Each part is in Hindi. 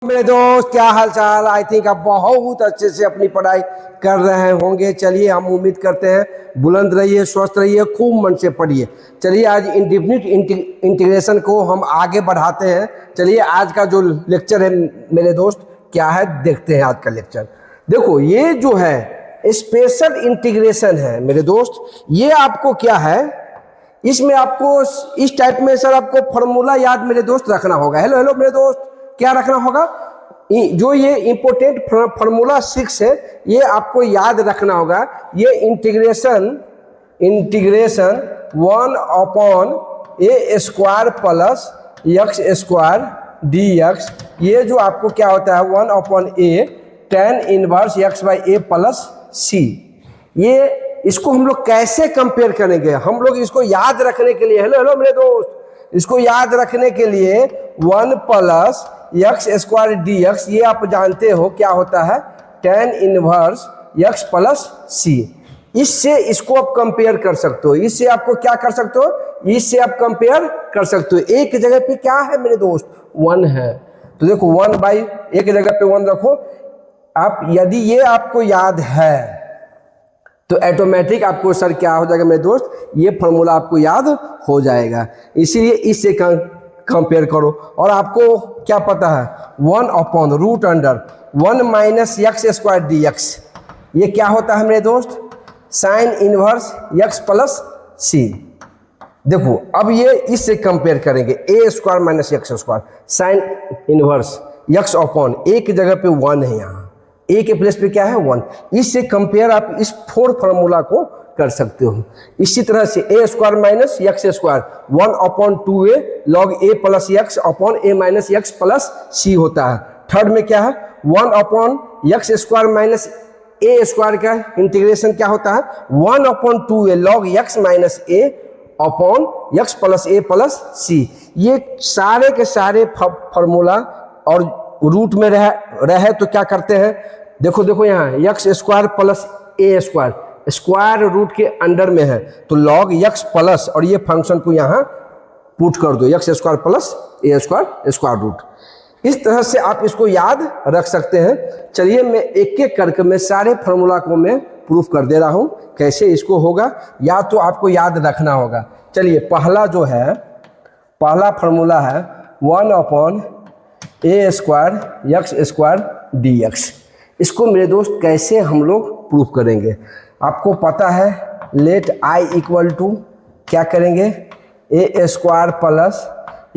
मेरे दोस्त क्या हाल चाल। आई थिंक आप बहुत अच्छे से अपनी पढ़ाई कर रहे होंगे। चलिए हम उम्मीद करते हैं बुलंद रहिए, स्वस्थ रहिए, खूब मन से पढ़िए। चलिए आज इंडिफिनिट इंटीग्रेशन को हम आगे बढ़ाते हैं। चलिए आज का जो लेक्चर है मेरे दोस्त क्या है देखते हैं आज का लेक्चर। देखो ये जो है स्पेशल इंटीग्रेशन है मेरे दोस्त। ये आपको क्या है, इसमें आपको इस टाइप में सर आपको फॉर्मूला याद मेरे दोस्त रखना होगा। हेलो हेलो मेरे दोस्त, क्या रखना होगा? जो ये इंपोर्टेंट फॉर्मूला 6 है ये आपको याद रखना होगा। ये integration 1/a² plus x square dx, ये जो आपको क्या होता है 1/a tan inverse x/a plus c। ये इसको हम लोग कैसे कंपेयर करेंगे? हम लोग इसको याद रखने के लिए, हेलो हेलो मेरे दोस्त, इसको याद रखने के लिए 1 प्लस x² dx, ये आप जानते हो क्या होता है tan inverse x plus c। इससे इसको आप कंपेयर कर सकते हो। इससे आपको क्या कर सकते हो, इससे आप कंपेयर कर सकते हो। एक जगह पे क्या है मेरे दोस्त 1 है, तो देखो 1/, एक जगह पे 1 रखो आप। यदि ये आपको याद है तो ऑटोमेटिक आपको सर क्या हो जाएगा मेरे दोस्त, ये फॉर्मूला आपको याद हो जाएगा। इसीलिए इससे कंपेयर करो। और आपको क्या पता है 1/√1 माइनस x² dx, ये क्या होता है मेरे दोस्त sine inverse x plus c। देखो अब ये इससे कंपेयर करेंगे a² minus x², sine inverse x upon, एक जगह पे 1 है, यहाँ a के प्लेस पे क्या है 1। इससे कंपेयर आप इस 4 फार्मूला को कर सकते हो। इसी तरह से a² minus x² 1/2a log a plus x upon a minus x plus c होता है। थर्ड में क्या है 1/x² माइनस a² का इंटीग्रेशन क्या होता है 1/2a log x minus a upon x plus a plus c। ये सारे के सारे फार्मूला और रूट में रहे तो क्या करते हैं, देखो देखो यहाँ x² plus a², square root के अंडर में है तो log x प्लस, और ये फंक्शन को यहाँ पुट कर दो x² plus a² square root. इस तरह से आप इसको याद रख सकते हैं। चलिए मैं एक एक करके मैं सारे फार्मूला को मैं प्रूफ कर दे रहा हूँ कैसे इसको होगा, या तो आपको याद रखना होगा। चलिए पहला जो है, पहला फार्मूला है 1/a² x² इसको मेरे दोस्त कैसे हम लोग प्रूफ करेंगे? आपको पता है लेट i इक्वल टू क्या करेंगे a² प्लस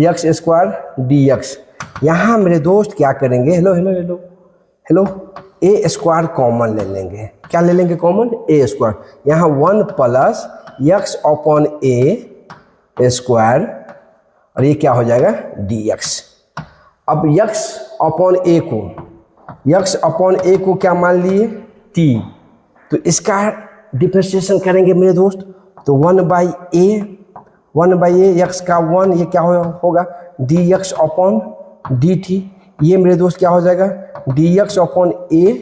x² dx। यहाँ मेरे दोस्त क्या करेंगे, hello hello hello hello, a² common ले लेंगे। क्या ले लेंगे कॉमन? a²। यहाँ 1 प्लस x अपॉन a² और ये क्या हो जाएगा dx। अब x अपॉन a को क्या मान लिए t, तो इसका डिफरेंशिएशन करेंगे मेरे दोस्त तो 1/a x का 1, ये क्या होगा dx अपॉन dt। ये मेरे दोस्त क्या हो जाएगा dx अपॉन a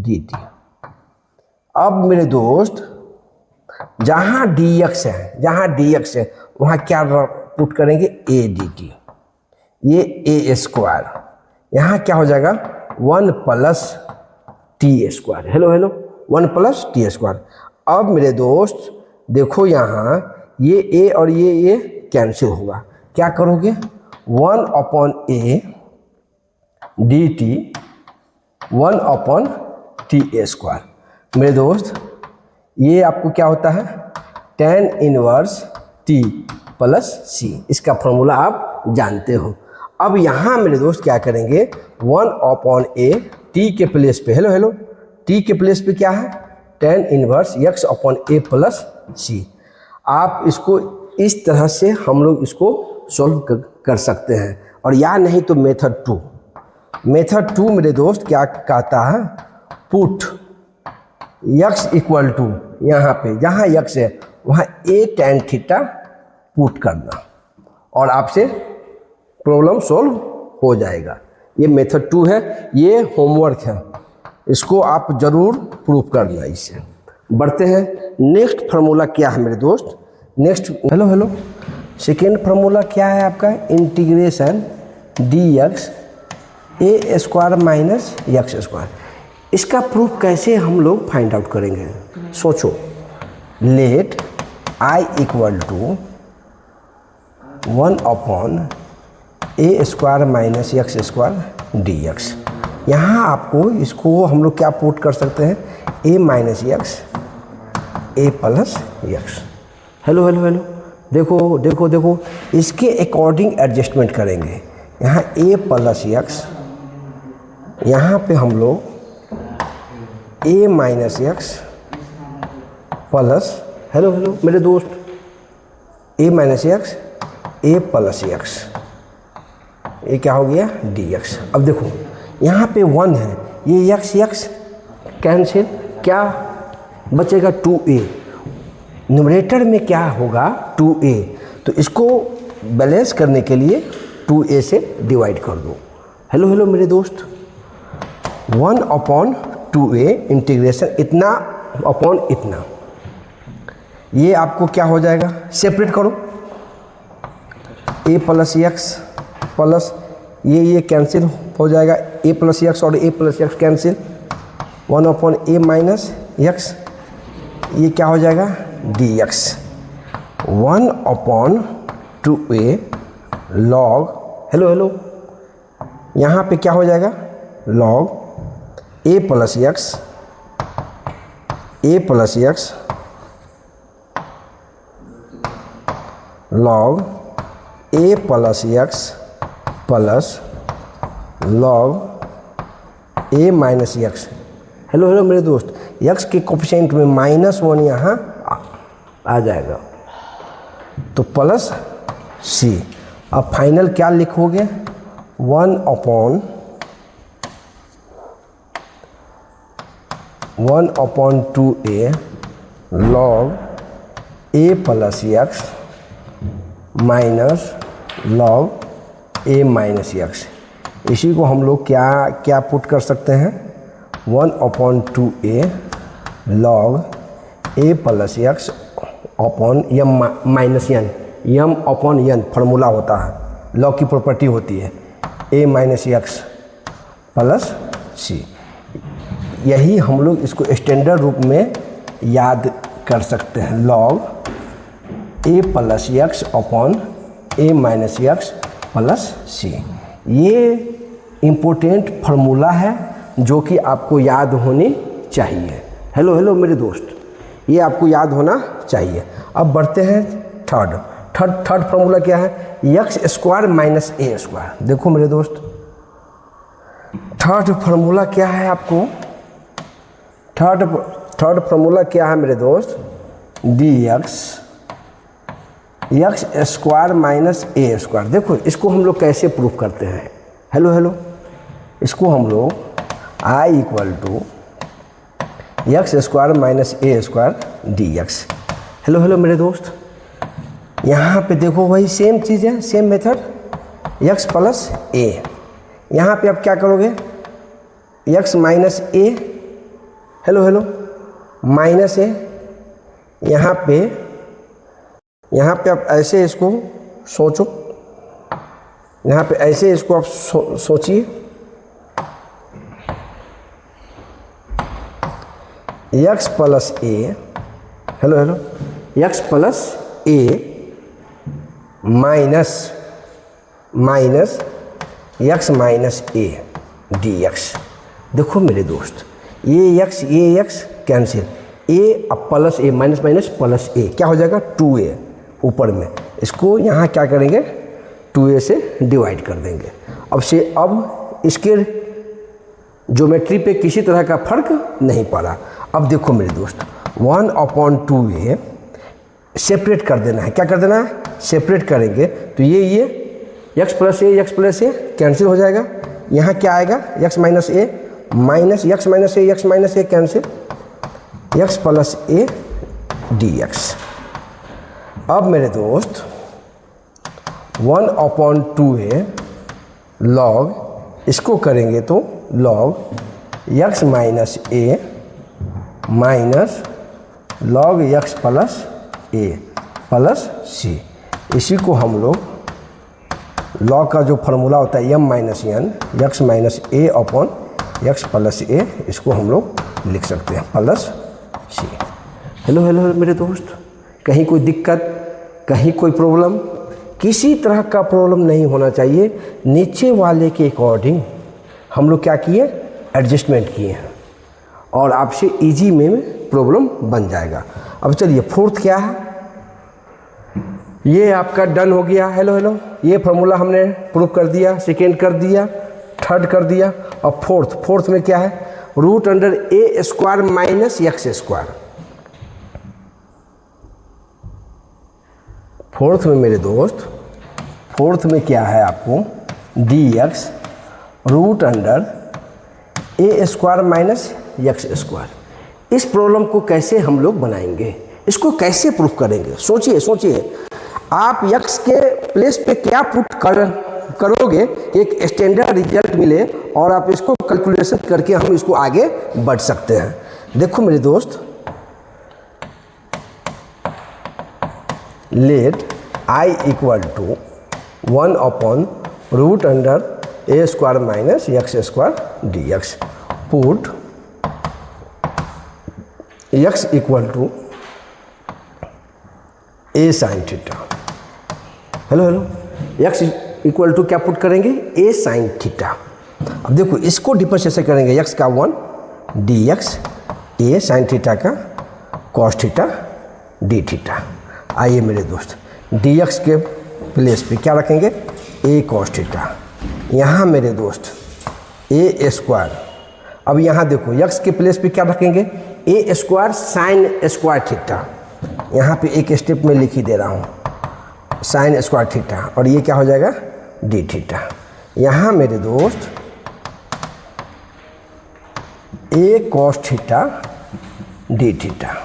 dt। अब मेरे दोस्त जहाँ dx है वहाँ क्या पुट करेंगे a dt, ये a², यहाँ क्या हो जाएगा 1 plus t²। Hello hello 1 plus t²। अब मेरे दोस्त देखो यहाँ ये a और ये कैंसिल होगा, क्या करोगे 1/a dt 1/t²। मेरे दोस्त ये आपको क्या होता है tan inverse t plus c, इसका फॉर्मूला आप जानते हो। अब यहाँ मेरे दोस्त क्या करेंगे 1/a t के प्लेस पे, हेलो हेलो t के प्लेस पे क्या है tan inverse x upon a plus c। आप इसको इस तरह से हम लोग इसको सॉल्व कर सकते हैं। और या नहीं तो मेथड 2 मेरे दोस्त क्या कहता है पुट x इक्वल टू, यहाँ पे जहाँ x है वहाँ a tan थीटा पुट करना और आपसे प्रॉब्लम सॉल्व हो जाएगा। ये मेथड 2 है, ये होमवर्क है, इसको आप जरूर प्रूफ करना। इससे बढ़ते हैं नेक्स्ट फार्मूला क्या है मेरे दोस्त, next hello hello second formula क्या है आपका integration dx a square minus x square. इसका प्रूफ कैसे हम लोग फाइंड आउट करेंगे? सोचो, let I equal to 1 upon a square minus x square d x. यहाँ आपको इसको हम लोग क्या पुट कर सकते हैं? A minus x a plus x. Hello hello hello, देखो देखो देखो, इसके अकॉर्डिंग एडजस्टमेंट करेंगे। यहाँ ए प्लस एक्स, यहाँ पे हम लोग a minus x plus, hello hello मेरे दोस्त, a minus x a plus x, ये क्या हो गया? D x. अब देखो यहाँ पे 1 है, ये एक्स एक्स कैंसिल, क्या बचेगा? 2a। न्यूमरेटर में क्या होगा? 2a। तो इसको बैलेंस करने के लिए 2a से डिवाइड कर दो। हेलो हेलो मेरे दोस्त, 1 अपॉन 2a इंटीग्रेशन इतना अपॉन इतना, ये आपको क्या हो जाएगा? सेपरेट करो, a प्लस एक्स प्लस ये कैंसिल हो जाएगा, a प्लस एक्स और a plus x cancel, 1 upon A minus x, ये क्या हो जाएगा? D x. 1 upon 2a log, hello hello, यहाँ पे क्या हो जाएगा? लॉग ए प्लस एक्स लॉग ए प्लस एक्स प्लस लॉग ए माइनस एक्स। हेलो हेलो मेरे दोस्त, एक्स के कोफिशिएंट में -1 यहाँ आ जाएगा, तो प्लस सी। अब फाइनल क्या लिखोगे? 1 अपॉन 2a लॉग ए प्लस एक्स माइनस लॉग ए माइनस एक्स। इसी को हम लोग क्या क्या पुट कर सकते हैं? 1 अपॉन 2a लॉग ए प्लस एक्स अपॉन यम माइनस एन, यम अपॉन एन फार्मूला होता है, लॉग की प्रॉपर्टी होती है, ए माइनस एक्स प्लस सी। यही हम लोग इसको स्टैंडर्ड रूप में याद कर सकते हैं, लॉग ए प्लस एक्स अपॉन ए माइनस एक्स प्लस सी। ये इम्पोर्टेंट फार्मूला है जो कि आपको याद होनी चाहिए। हेलो हेलो मेरे दोस्त, ये आपको याद होना चाहिए। अब बढ़ते हैं थर्ड फार्मूला क्या है? X square minus a square. देखो मेरे दोस्त, थर्ड फार्मूला क्या है आपको? थर्ड फार्मूला क्या है मेरे दोस्त? D x square minus a square. देखो इसको हम लोग कैसे प्रूफ करते हैं? हेलो हेलो, इसको हम लोग I equal to x square minus a square d x. Hello hello मेरे दोस्त, यहाँ पे देखो वही सेम चीज़ है, same method, x plus a. यहाँ पे आप क्या करोगे? X minus a, hello hello, minus a. यहाँ पे आप ऐसे इसको सोचो, यहाँ पे ऐसे इसको आप सोचिए, x plus A, hello hello, x plus A minus x minus A D x. देखो मेरे दोस्त, ये एक्स कैंसिल, ए अब प्लस ए माइनस माइनस प्लस ए क्या हो जाएगा? 2a ऊपर में, इसको यहाँ क्या करेंगे? 2a से डिवाइड कर देंगे। अब इसके ज्योमेट्री पे किसी तरह का फर्क नहीं पड़ा। अब देखो मेरे दोस्त, 1 अपॉन 2a सेपरेट कर देना है। क्या कर देना है? सेपरेट करेंगे तो ये एक्स प्लस ए कैंसिल हो जाएगा। यहाँ क्या आएगा? X minus A minus x minus A cancel, x plus A D x. अब मेरे दोस्त 1 अपॉन 2a लॉग, इसको करेंगे तो लॉग एक्स माइनस ए माइनस लॉग एक्स प्लस ए प्लस सी। इसी को हम लोग लॉ का जो फार्मूला होता है m minus n x minus a upon x plus a, इसको हम लोग लिख सकते हैं प्लस सी। हेलो हेलो मेरे दोस्त, कहीं कोई दिक्कत, कहीं कोई प्रॉब्लम, किसी तरह का प्रॉब्लम नहीं होना चाहिए। नीचे वाले के अकॉर्डिंग हम लोग क्या किए, एडजस्टमेंट किए हैं और आपसे इजी में प्रॉब्लम बन जाएगा। अब चलिए फोर्थ क्या है, ये आपका डन हो गया। हेलो हेलो, ये फार्मूला हमने प्रूव कर दिया, सेकेंड कर दिया, थर्ड कर दिया। अब फोर्थ में क्या है, root under a square minus x square. Fourth में मेरे दोस्त, फोर्थ में क्या है आपको, d x root under a square minus x square. इस प्रॉब्लम को कैसे हम लोग बनाएंगे, इसको कैसे प्रूफ करेंगे, सोचिए सोचिए। आप x के प्लेस पे क्या पुट करोगे, एक स्टैंडर्ड रिजल्ट मिले और आप इसको कैलकुलेशन करके हम इसको आगे बढ़ सकते हैं। देखो मेरे दोस्त, let i equal to 1 upon root under a square minus x square d x. Put x equal to a sine theta. Hello hello, x equal to क्या पुट करेंगे, ए साइन थीटा। अब देखो इसको डिफरेंशिएट करेंगे, x का 1 डी एक्स ए साइन थीटा का कॉस थीटा डी थीटा। आइए मेरे दोस्त, डी एक्स के प्लेस पे क्या रखेंगे, ए कॉस थीटा। यहाँ मेरे दोस्त ए स्क्वायर। अब यहाँ देखो x के प्लेस पे क्या रखेंगे, ए स्क्वायर साइन स्क्वायर थीटा। यहाँ पे एक स्टेप में लिख ही दे रहा हूँ, साइन स्क्वायर थीटा, और ये क्या हो जाएगा, डी थीटा। यहाँ मेरे दोस्त a cos theta d theta.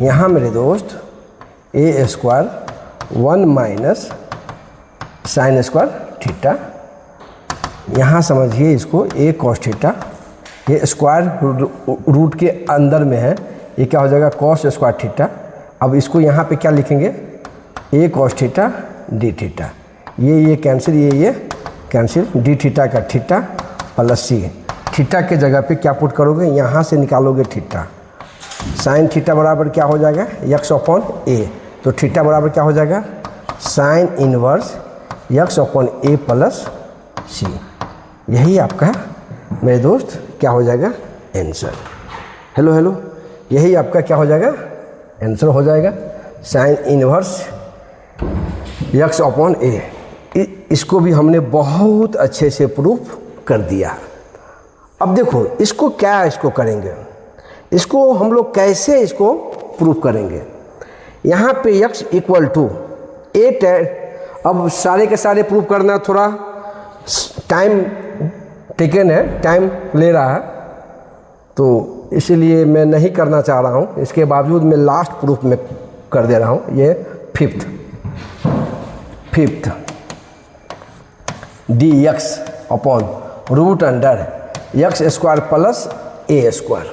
यहाँ मेरे दोस्त a square 1 minus sine square theta. यहाँ समझिए इसको, ए कॉस थीटा, ये स्क्वायर रूट के अंदर में है, ये क्या हो जाएगा, कॉस स्क्वायर थीटा। अब इसको यहाँ पे क्या लिखेंगे, ए कॉस थीटा डी थीटा। ये कैंसिल, ये कैंसिल, डी थीटा का थीटा प्लस सी। थीटा के जगह पे क्या पुट करोगे, यहाँ से निकालोगे थीटा। साइन थीटा बराबर क्या हो जाएगा, एक्स अपॉन ए। तो थीटा बराबर क्या हो जाएगा, साइन इनवर्स एक्स अपॉन ए प्लस सी। यही आपका मेरे दोस्त क्या हो जाएगा, आंसर। हेलो हेलो, यही आपका क्या हो जाएगा, आंसर हो जाएगा, साइन इनवर्स एक्स अपॉन ए। इसको भी हमने बहुत अच्छे से प्रूफ कर दिया। अब देखो इसको क्या, इसको करेंगे, इसको हम लोग कैसे इसको प्रूफ करेंगे। यहाँ पे x equal to a tan. अब सारे के सारे प्रूफ करना थोड़ा टाइम टेकन है, टाइम ले रहा है, तो इसीलिए मैं नहीं करना चाह रहा हूँ। इसके बावजूद मैं लास्ट प्रूफ में कर दे रहा हूँ। ये fifth d x upon root under x square plus a square.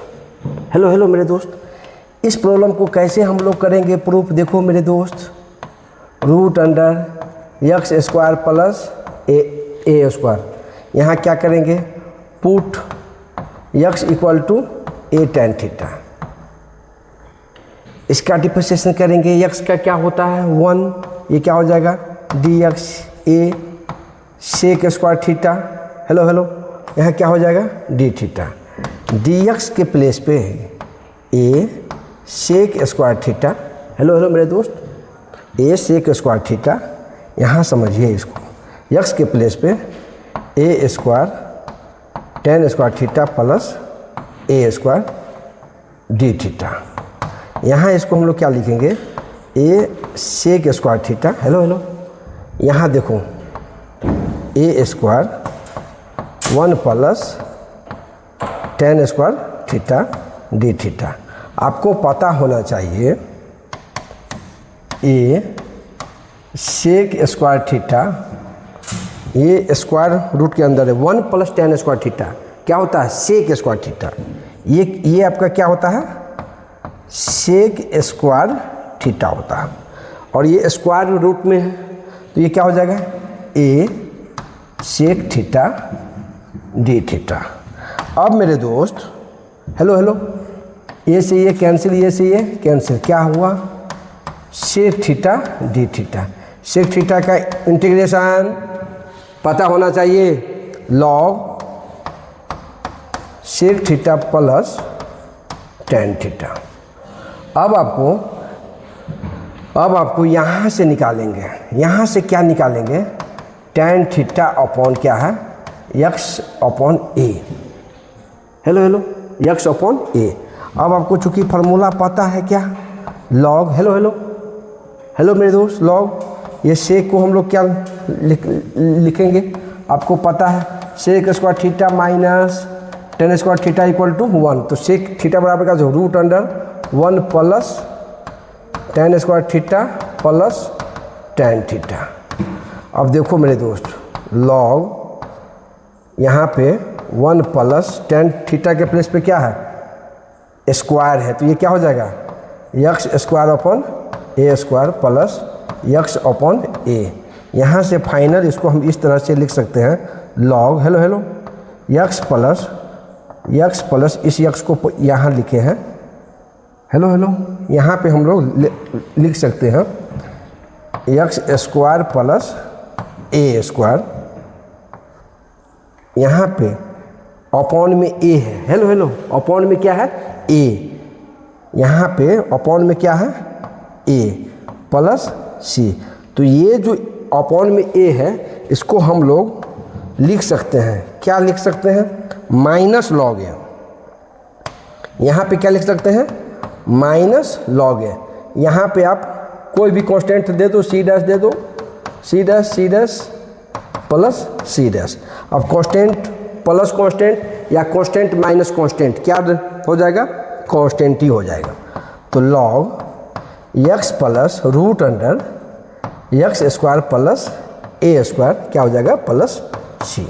Hello hello मेरे दोस्त, इस प्रॉब्लम को कैसे हम लोग करेंगे प्रूफ। देखो मेरे दोस्त, root under x square plus a square, यहाँ क्या करेंगे, put x equal to a tan theta. इसका डिफरेंशिएशन करेंगे, x का क्या होता है 1, ये क्या हो जाएगा d x a sec square theta. Hello hello, यहाँ क्या हो जाएगा डी थीटा। डी एक्स के प्लेस पे a sec square theta. Hello hello मेरे दोस्त, ए सेक स्क्वायर थीटा। यहाँ समझिए इसको, x के प्लेस पे a square tan square theta plus a square d theta. यहाँ इसको हम लोग क्या लिखेंगे, a sec square theta. Hello hello, यहाँ देखो a square 1 plus tan square theta d theta. आपको पता होना चाहिए ए सेक स्क्वायर थीटा, ये स्क्वायर रूट के अंदर है, 1 प्लस टेन स्क्वायर थीटा क्या होता है, सेक स्क्वायर थीटा। ये आपका क्या होता है, सेक स्क्वायर थीटा होता है। और ये स्क्वायर रूट में है, तो ये क्या हो जाएगा ए सेक थीटा डी थीटा। अब मेरे दोस्त हेलो हेलो, ए से ये कैंसिल, ये से ये कैंसिल, क्या हुआ sec theta d theta. Sec theta का इंटीग्रेशन पता होना चाहिए, log sec theta plus tan theta. अब आपको यहाँ से निकालेंगे, यहाँ से क्या निकालेंगे, टेन थीटा अपॉन क्या है, एक्स अपॉन ए। हेलो हेलो, एक्स अपॉन ए। अब आपको चूंकि फार्मूला पता है क्या, लॉग, हेलो हेलो हेलो मेरे दोस्त, लॉग ये सेक को हम लोग क्या लिखेंगे, आपको पता है sec square theta minus tan square theta equal to 1। तो सेक थीटा बराबर का जो root under 1 plus tan square theta plus tan theta. अब देखो मेरे दोस्त, लॉग यहाँ पे 1 प्लस टेन थीटा के प्लेस पे क्या है, स्क्वायर है, तो ये क्या हो जाएगा, x square upon a square plus x upon ए। यहाँ से फाइनल इसको हम इस तरह से लिख सकते हैं, log hello hello x plus इस एक्स को यहाँ लिखे हैं, हेलो हेलो यहाँ पे हम लोग लिख सकते हैं x square plus a square, यहाँ पे अपॉन में ए है, हेलो हेलो अपॉन में क्या है, ए, यहाँ पे अपॉन में क्या है, ए प्लस सी। तो ये जो अपॉन में ए है इसको हम लोग लिख सकते हैं, क्या लिख सकते हैं, माइनस लॉग ए। यहाँ पे क्या लिख सकते हैं, माइनस लॉग ए। यहाँ पे आप कोई भी कांस्टेंट दे दो, सी डैश दे दो, C dash plus C dash. अब कांस्टेंट प्लस कांस्टेंट या कांस्टेंट माइनस कांस्टेंट क्या हो जाएगा, कांस्टेंट ही हो जाएगा। तो log x plus root under x square plus a square क्या हो जाएगा, प्लस सी।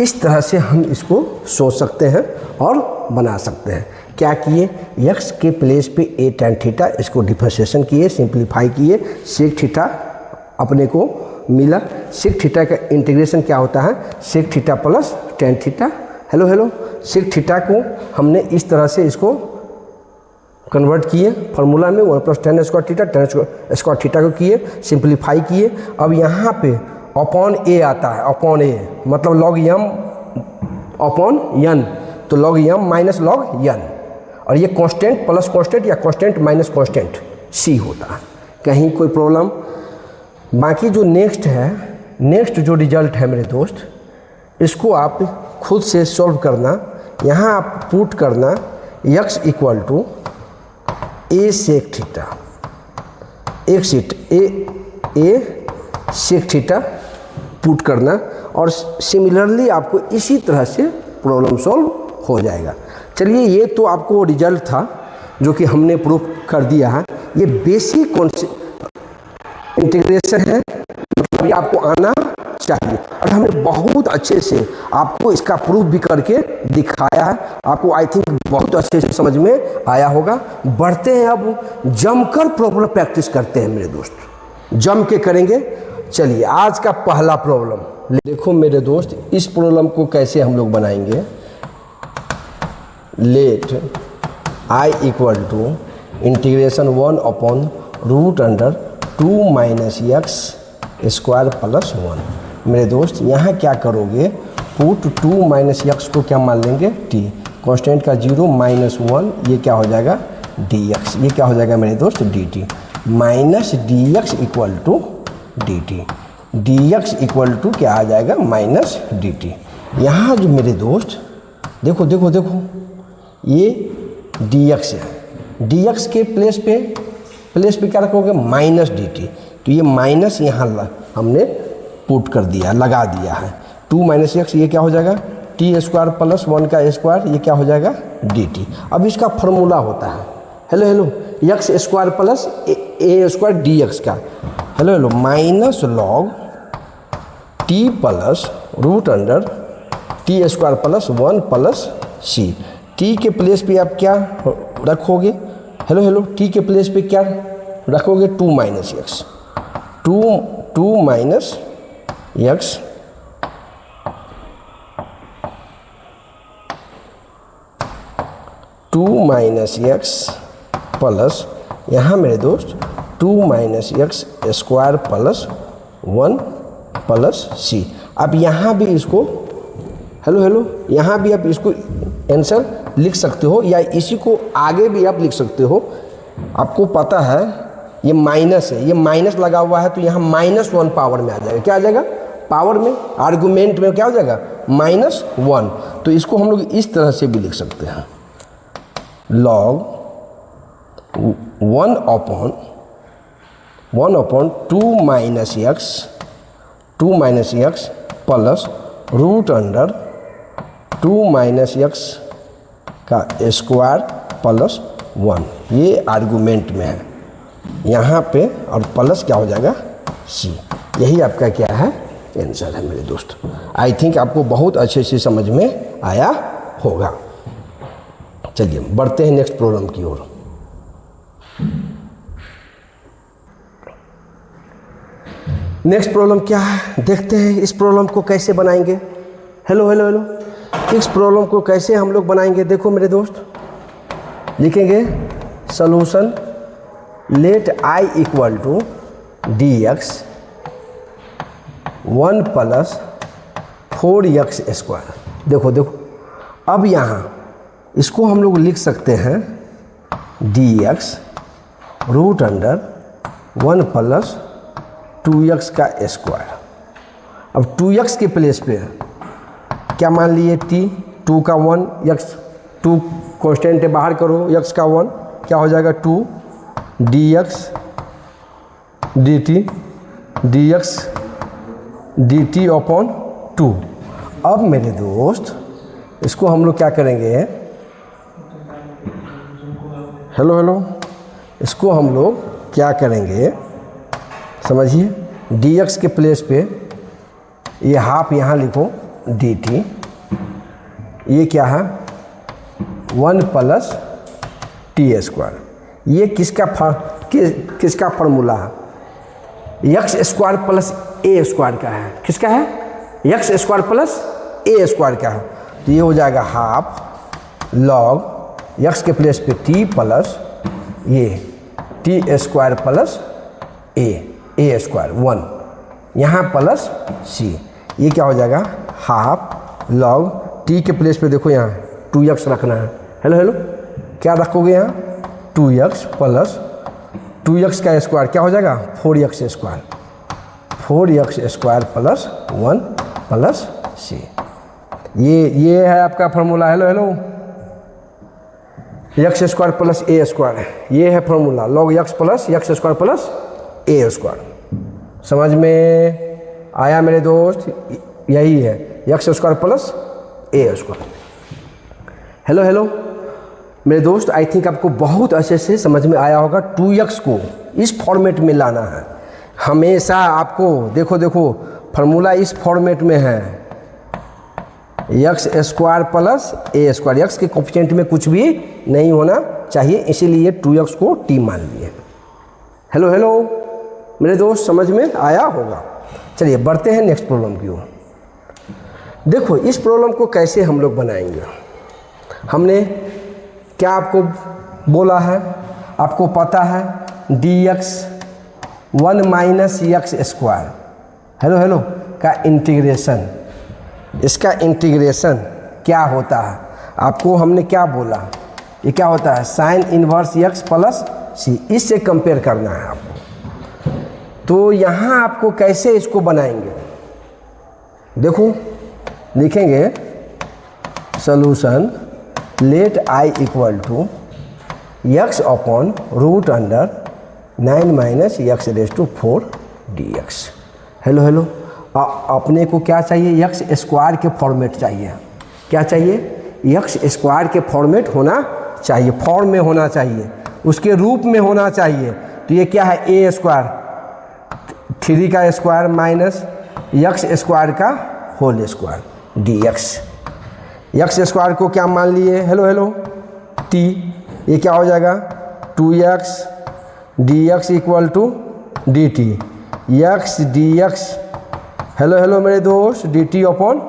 इस तरह से हम इसको सोच सकते हैं और बना सकते हैं। क्या किए, एक्स के प्लेस पे ए टेन थीटा, इसको डिफरेंशिएशन किए, सिंप्लीफाई किए, सेक थीटा अपने को मिला। सेक थीटा का इंटीग्रेशन क्या होता है, sec theta plus tan theta. Hello hello, sec theta को हमने इस तरह से इसको कन्वर्ट किए फार्मूला में, 1 plus tan square theta, ten square theta को किए, सिंप्लीफाई किए। अब यहाँ पे अपॉन ए आता है, अपॉन ए मतलब लॉग यम अपॉन यन, तो लॉग यम माइनस लॉग यन, और ये कांस्टेंट प्लस कांस्टेंट या कांस्टेंट माइनस कांस्टेंट सी होता है। कहीं कोई प्रॉब्लम, बाकी जो नेक्स्ट जो रिजल्ट है मेरे दोस्त, इसको आप खुद से सॉल्व करना। यहाँ आप पुट करना x equal to a sec theta, एक सीट ए सेक थीटा पुट करना, और सिमिलरली आपको इसी तरह से प्रॉब्लम सॉल्व हो जाएगा। चलिए, ये तो आपको रिजल्ट था जो कि हमने प्रूफ कर दिया है। ये बेसिक इंटीग्रेशन है, मतलब ये आपको आना चाहिए, और हमने बहुत अच्छे से आपको इसका प्रूफ भी करके दिखाया है। आपको आई थिंक बहुत अच्छे से समझ में आया होगा। बढ़ते हैं, अब जमकर प्रॉब्लम प्रैक्टिस करते हैं मेरे दोस्त, जम के करेंगे। चलिए, आज का पहला प्रॉब्लम देखो मेरे दोस्त, इस प्रॉब्लम को कैसे हम लोग बनाएंगे। Let I equal to integration 1 upon root under 2 minus x square plus 1। मेरे दोस्त यहाँ क्या करोगे, पुट 2 माइनस एक्स को क्या मान लेंगे, टी, कांस्टेंट का 0 माइनस 1, ये क्या हो जाएगा, डी एक्स, ये क्या हो जाएगा मेरे दोस्त, d t, minus d x equal to d t, d x equal to क्या आ जाएगा, माइनस डी टी। यहाँ जो मेरे दोस्त देखो देखो देखो, ये डी एक्स है, डी एक्स के प्लेस पे क्या रखोगे, माइनस डी टी। तो ये माइनस यहाँ हमने पुट कर दिया, लगा दिया है। 2 माइनस एक्स ये क्या हो जाएगा, टी स्क्वायर प्लस 1 का स्क्वायर, ये क्या हो जाएगा, डी टी। अब इसका फॉर्मूला होता है, hello hello, x square plus a square d x का, hello hello, minus log t plus root under t square plus 1 plus C. T के प्लेस पे आप क्या रखोगे, हेलो हेलो, टी के प्लेस पे क्या रखोगे, 2 minus x, 2 minus x two minus x plus, यहाँ मेरे दोस्त 2 minus x square plus 1 plus C. अब यहाँ भी इसको हेलो यहाँ भी आप इसको आंसर लिख सकते हो या इसी को आगे भी आप लिख सकते हो। आपको पता है ये माइनस है, ये माइनस लगा हुआ है तो यहाँ -1 पावर में आ जाएगा। क्या आ जाएगा? पावर में, आर्गुमेंट में क्या हो जाएगा? -1। तो इसको हम लोग इस तरह से भी लिख सकते हैं, log 1/2 minus x plus root under 2 minus x का स्क्वायर प्लस 1। ये आर्गुमेंट में है यहाँ पे, और प्लस क्या हो जाएगा? सी। यही आपका क्या है? आंसर है मेरे दोस्त। आई थिंक आपको बहुत अच्छे से समझ में आया होगा। चलिए बढ़ते हैं नेक्स्ट प्रॉब्लम की ओर। नेक्स्ट प्रॉब्लम क्या है देखते हैं। इस प्रॉब्लम को कैसे बनाएंगे? हेलो इस प्रॉब्लम को कैसे हम लोग बनाएंगे? देखो मेरे दोस्त, लिखेंगे solution let I equal to dx 1 plus 4x square. देखो अब यहाँ इसको हम लोग लिख सकते हैं dx root under 1 plus 2x का स्क्वायर। अब 2x के प्लेस पे क्या मान लिए? t, 2 का 1, x 2 कांस्टेंट है, बाहर करो x का 1, क्या हो जाएगा? 2 dx dt अपॉन 2। अब मेरे दोस्त इसको हम लोग क्या करेंगे? हेलो इसको हम लोग क्या करेंगे समझिए। dx के प्लेस पे ये हाफ यहाँ लिखो dt, ये क्या है? 1 प्लस टी स्क्वायर। ये किसका फार्मूला है? X square plus a square का है। किसका है? X square plus a square का है। तो ये हो जाएगा हाफ लॉग यक्स के प्लेस पे टी प्लस ये T square plus a square 1, यहाँ प्लस सी। ये क्या हो जाएगा? हाफ लॉग टी के प्लेस पे देखो यहाँ 2x रखना है। हेलो क्या रखोगे यहाँ? 2x प्लस 2x का स्क्वायर क्या हो जाएगा? 4x square, 4x square plus 1 plus C. ये है आपका formula. Hello x square plus a square, ये है formula log x plus x square plus a square. समझ में आया मेरे दोस्त? यही है x square plus a square. Hello मेरे दोस्त, आई थिंक आपको बहुत अच्छे से समझ में आया होगा। 2x को इस फॉर्मेट में लाना है हमेशा आपको। देखो फार्मूला इस फॉर्मेट में है, x square plus a square. x के कोफिशिएंट में कुछ भी नहीं होना चाहिए, इसीलिए 2x को t मान लिए। हेलो मेरे दोस्त, समझ में आया होगा। चलिए बढ़ते हैं नेक्स्ट प्रॉब्लम की ओर। देखो इस प्रॉब्लम को कैसे हम लोग बनाएंगे। हमने क्या आपको बोला है? आपको पता है dx 1 minus x square hello का इंटीग्रेशन, इसका इंटीग्रेशन क्या होता है? आपको हमने क्या बोला? ये क्या होता है? साइन इन्वर्स यक्स प्लस सी। इससे कंपेयर करना है आपको। तो यहाँ आपको कैसे इसको बनाएंगे? देखो लिखेंगे solution let I equal to x upon root under 9 minus x raise to 4 dx। Hello अपने को क्या चाहिए? यक्स स्क्वायर के फॉर्मेट चाहिए। क्या चाहिए? यक्स स्क्वायर के फॉर्मेट होना चाहिए, फॉर्म में होना चाहिए, उसके रूप में होना चाहिए। तो ये क्या है? ए स्क्वायर 3 का स्क्वायर माइनस यक्स स्क्वायर का whole square dx। X square को क्या मान लिए? Hello t। ये क्या हो जाएगा? 2x dx equal to dt। X dx hello hello मेरे दोस्त, डी टी अपॉन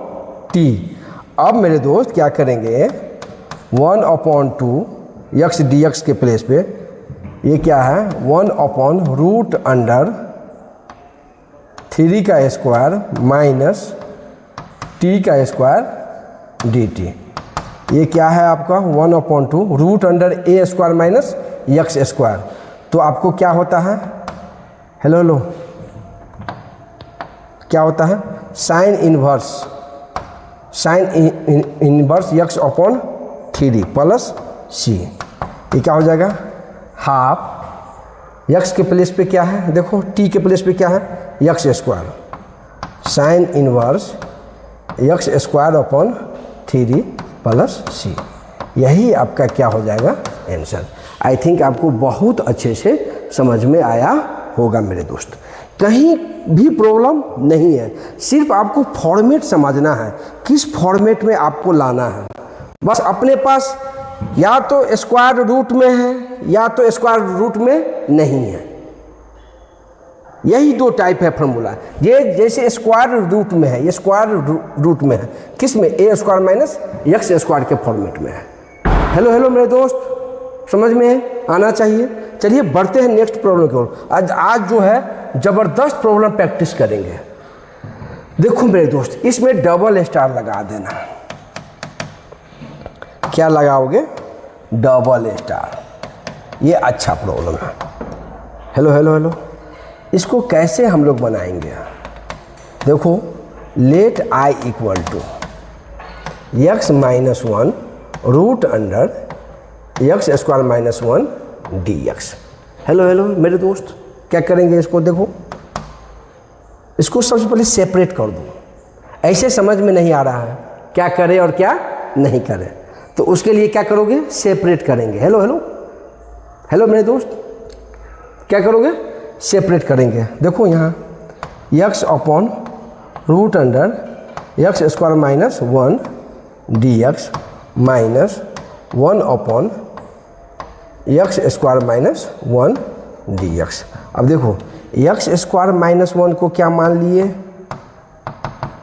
टी। अब मेरे दोस्त क्या करेंगे, 1/2 एक्स डी एक्स के प्लेस पे ये क्या है, 1/√3 का स्क्वायर माइनस टी का स्क्वायर डी टी। ये क्या है आपका 1/2√A² माइनस एक्स स्क्वायर। तो आपको क्या होता है, हेलो हेलो, क्या होता है, sine inverse x upon 3 plus C. ये क्या हो जाएगा, हाफ एक्स के प्लेस पे क्या है, देखो टी के प्लेस पे क्या है, x square, sine inverse x square upon 3 plus सी। यही आपका क्या हो जाएगा आंसर। आई थिंक आपको बहुत अच्छे से समझ में आया होगा मेरे दोस्त, कहीं भी प्रॉब्लम नहीं है। सिर्फ आपको फॉर्मेट समझना है, किस फॉर्मेट में आपको लाना है। बस अपने पास या तो स्क्वायर रूट में है या तो स्क्वायर रूट में नहीं है, यही दो टाइप है फॉर्मूला। ये जैसे स्क्वायर रूट में है, ये स्क्वायर रूट में है, किस में, A² माइनस एक्स स्क्वायर के फॉर्मेट में है। हेलो हेलो मेरे दोस्त, समझ में आना चाहिए। चलिए बढ़ते हैं नेक्स्ट प्रॉब्लम की ओर। आज जो है ज़बरदस्त प्रॉब्लम प्रैक्टिस करेंगे। देखो मेरे दोस्त, इसमें डबल स्टार लगा देना। क्या लगाओगे, डबल स्टार। ये अच्छा प्रॉब्लम है। हेलो हेलो हेलो, इसको कैसे हम लोग बनाएंगे, देखो, let I equal to x minus 1 root under x square minus 1 dx। Hello hello मेरे दोस्त, क्या करेंगे इसको, देखो इसको सबसे पहले सेपरेट कर दो। ऐसे समझ में नहीं आ रहा है क्या करे और क्या नहीं करे, तो उसके लिए क्या करोगे, सेपरेट करेंगे। हेलो हेलो हेलो मेरे दोस्त, क्या करोगे, सेपरेट करेंगे। देखो यहाँ x upon root under x square minus 1 dx minus 1 upon x square minus 1 dx। अब देखो एक्स स्क्वायर माइनस 1 को क्या मान लिए,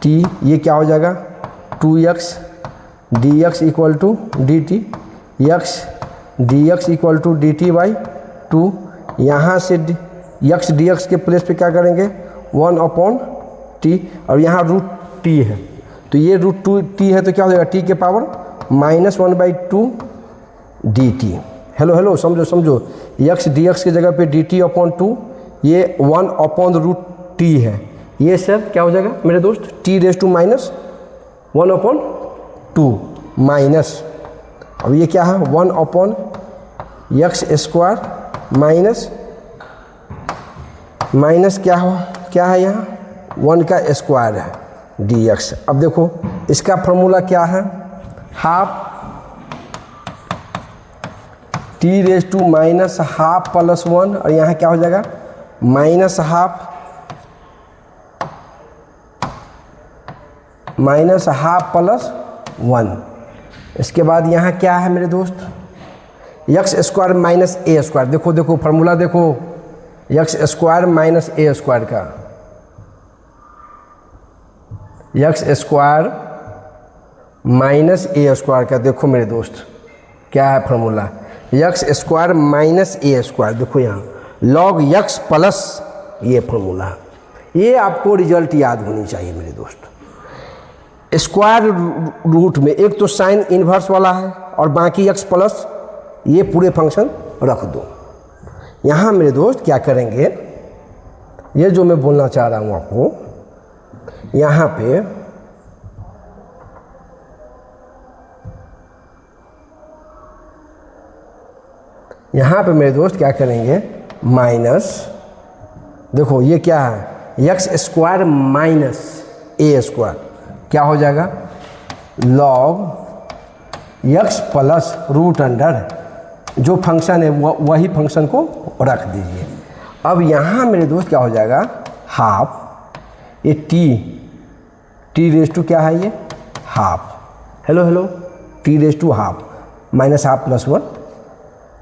t, ये क्या हो जाएगा 2x dx equal to d t, x dx equal to d t by 2। यहाँ से एक्स dx के प्लेस पे क्या करेंगे, 1/t, और यहाँ √t है, तो ये √2t है, तो क्या हो जाएगा, t के पावर -1/2 dt। हेलो हेलो समझो समझो, एक्स dx की जगह पे dt/2, ये 1/√t है, ये सर क्या हो जाएगा मेरे दोस्त, t⁻1/2 माइनस, अब ये क्या है 1/x² माइनस क्या है यहाँ 1 का स्क्वायर है dx। अब देखो इसका फॉर्मूला क्या है, हाफ t⁻½ प्लस 1, और यहाँ क्या हो जाएगा -½ प्लस 1। इसके बाद यहाँ क्या है मेरे दोस्त, x² माइनस A²। देखो देखो फॉर्मूला देखो, x² माइनस A² का, x² माइनस A² का, देखो मेरे दोस्त क्या है फॉर्मूला, x² माइनस A²। देखो यहाँ log x प्लस ये फॉर्मूला, ये आपको रिजल्ट याद होनी चाहिए मेरे दोस्त। स्क्वायर रूट में एक तो साइन इन्वर्स वाला है और बाकी x प्लस ये पूरे फंक्शन रख दो। यहाँ मेरे दोस्त क्या करेंगे, ये जो मैं बोलना चाह रहा हूँ आपको, यहाँ पे मेरे दोस्त क्या करेंगे, माइनस, देखो ये क्या है x² माइनस A², क्या हो जाएगा log x plus root under, जो फंक्शन है वही फंक्शन को रख दीजिए। अब यहाँ मेरे दोस्त क्या हो जाएगा, हाफ, ये t⁻² क्या है, ये half, hello hello t⁻½ -½ plus 1,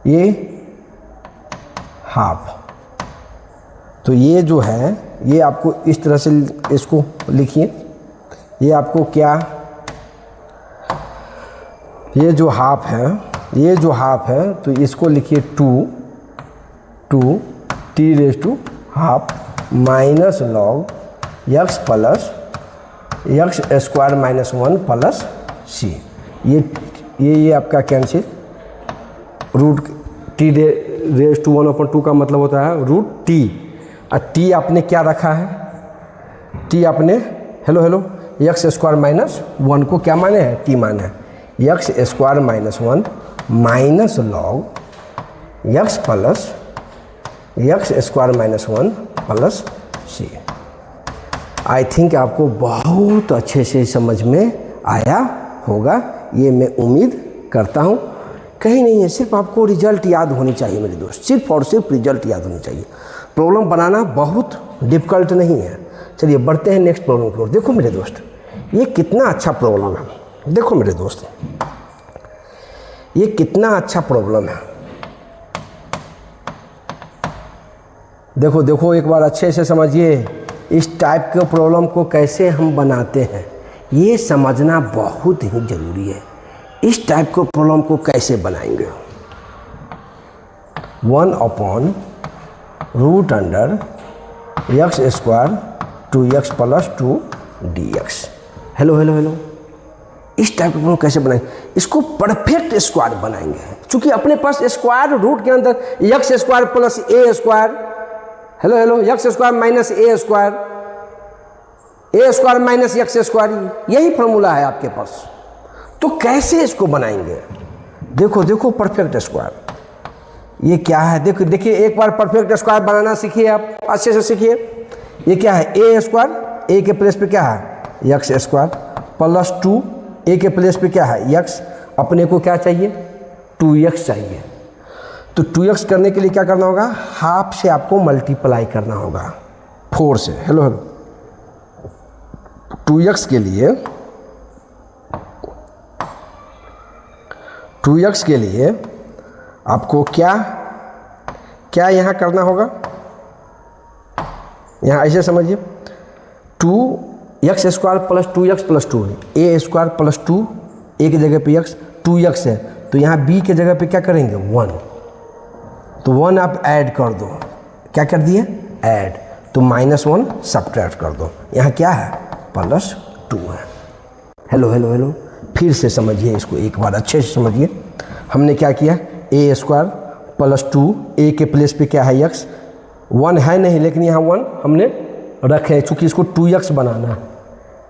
ये हाफ तो ये जो है ये आपको इस तरह से इसको लिखिए, ये आपको क्या, ये जो हाफ है, ये जो हाफ है तो इसको लिखिए 2 t raise to half minus log x plus x square minus 1 plus C. ये आपका cancel, root t raise to 1/2 का मतलब होता है रूट टी, और टी आपने क्या रखा है, टी आपने हेलो यक्स स्क्वायर माइनस 1 को क्या माने हैं, टी माने हैं, x square minus 1 minus log x plus x square minus 1 plus c. I think आपको बहुत अच्छे से समझ में आया होगा, ये मैं उम्मीद करता हूँ। कहीं नहीं है, सिर्फ आपको रिजल्ट याद होनी चाहिए मेरे दोस्त, सिर्फ और सिर्फ रिजल्ट याद होनी चाहिए। प्रॉब्लम बनाना बहुत डिफ़िकल्ट नहीं है। चलिए बढ़ते हैं नेक्स्ट प्रॉब्लम की ओर। देखो मेरे दोस्त, ये कितना अच्छा प्रॉब्लम है, देखो मेरे दोस्त ये कितना अच्छा प्रॉब्लम है। देखो एक बार अच्छे से समझिए, इस टाइप के प्रॉब्लम को कैसे हम बनाते हैं ये समझना बहुत ही ज़रूरी है। इस टाइप के प्रॉब्लम को कैसे बनाएंगे, 1/√अंडर x square 2x + 2 dx। Hello, इस टाइप का प्रॉब्लम कैसे बनाएंगे, इसको परफेक्ट स्क्वायर बनाएंगे, क्योंकि अपने पास स्क्वायर रूट के अंदर x square plus a square, hello x square minus a square minus x square, यही फॉर्मूला है आपके पास। तो कैसे इसको बनाएंगे, देखो परफेक्ट स्क्वायर ये क्या है, देखिए एक बार परफेक्ट स्क्वायर बनाना सीखिए, आप अच्छे से सीखिए। ये क्या है, ए स्क्वायर, ए के प्लेस पे क्या है यक्स स्क्वायर प्लस 2, ए के प्लेस पे क्या है यक्स, अपने को क्या चाहिए 2x चाहिए। तो 2x करने के लिए क्या करना होगा, हाफ से आपको मल्टीप्लाई करना होगा 4 से। हेलो 2x के लिए आपको क्या यहाँ करना होगा, यहाँ ऐसे समझिए 2x square plus 2x plus 2 है, ए स्क्वायर प्लस 2, ए की जगह पे x 2x है, तो यहाँ b के जगह पे क्या करेंगे 1, तो 1 आप ऐड कर दो, क्या कर दिए ऐड, तो -1 सब्ट्रैक्ट कर दो, यहाँ क्या है +2 है। हेलो फिर से समझिए इसको एक बार अच्छे से समझिए। हमने क्या किया, ए स्क्वायर प्लस 2, ए के प्लेस पे क्या है x, 1 है नहीं लेकिन यहाँ 1 हमने रखे, चूँकि इसको 2x बनाना है,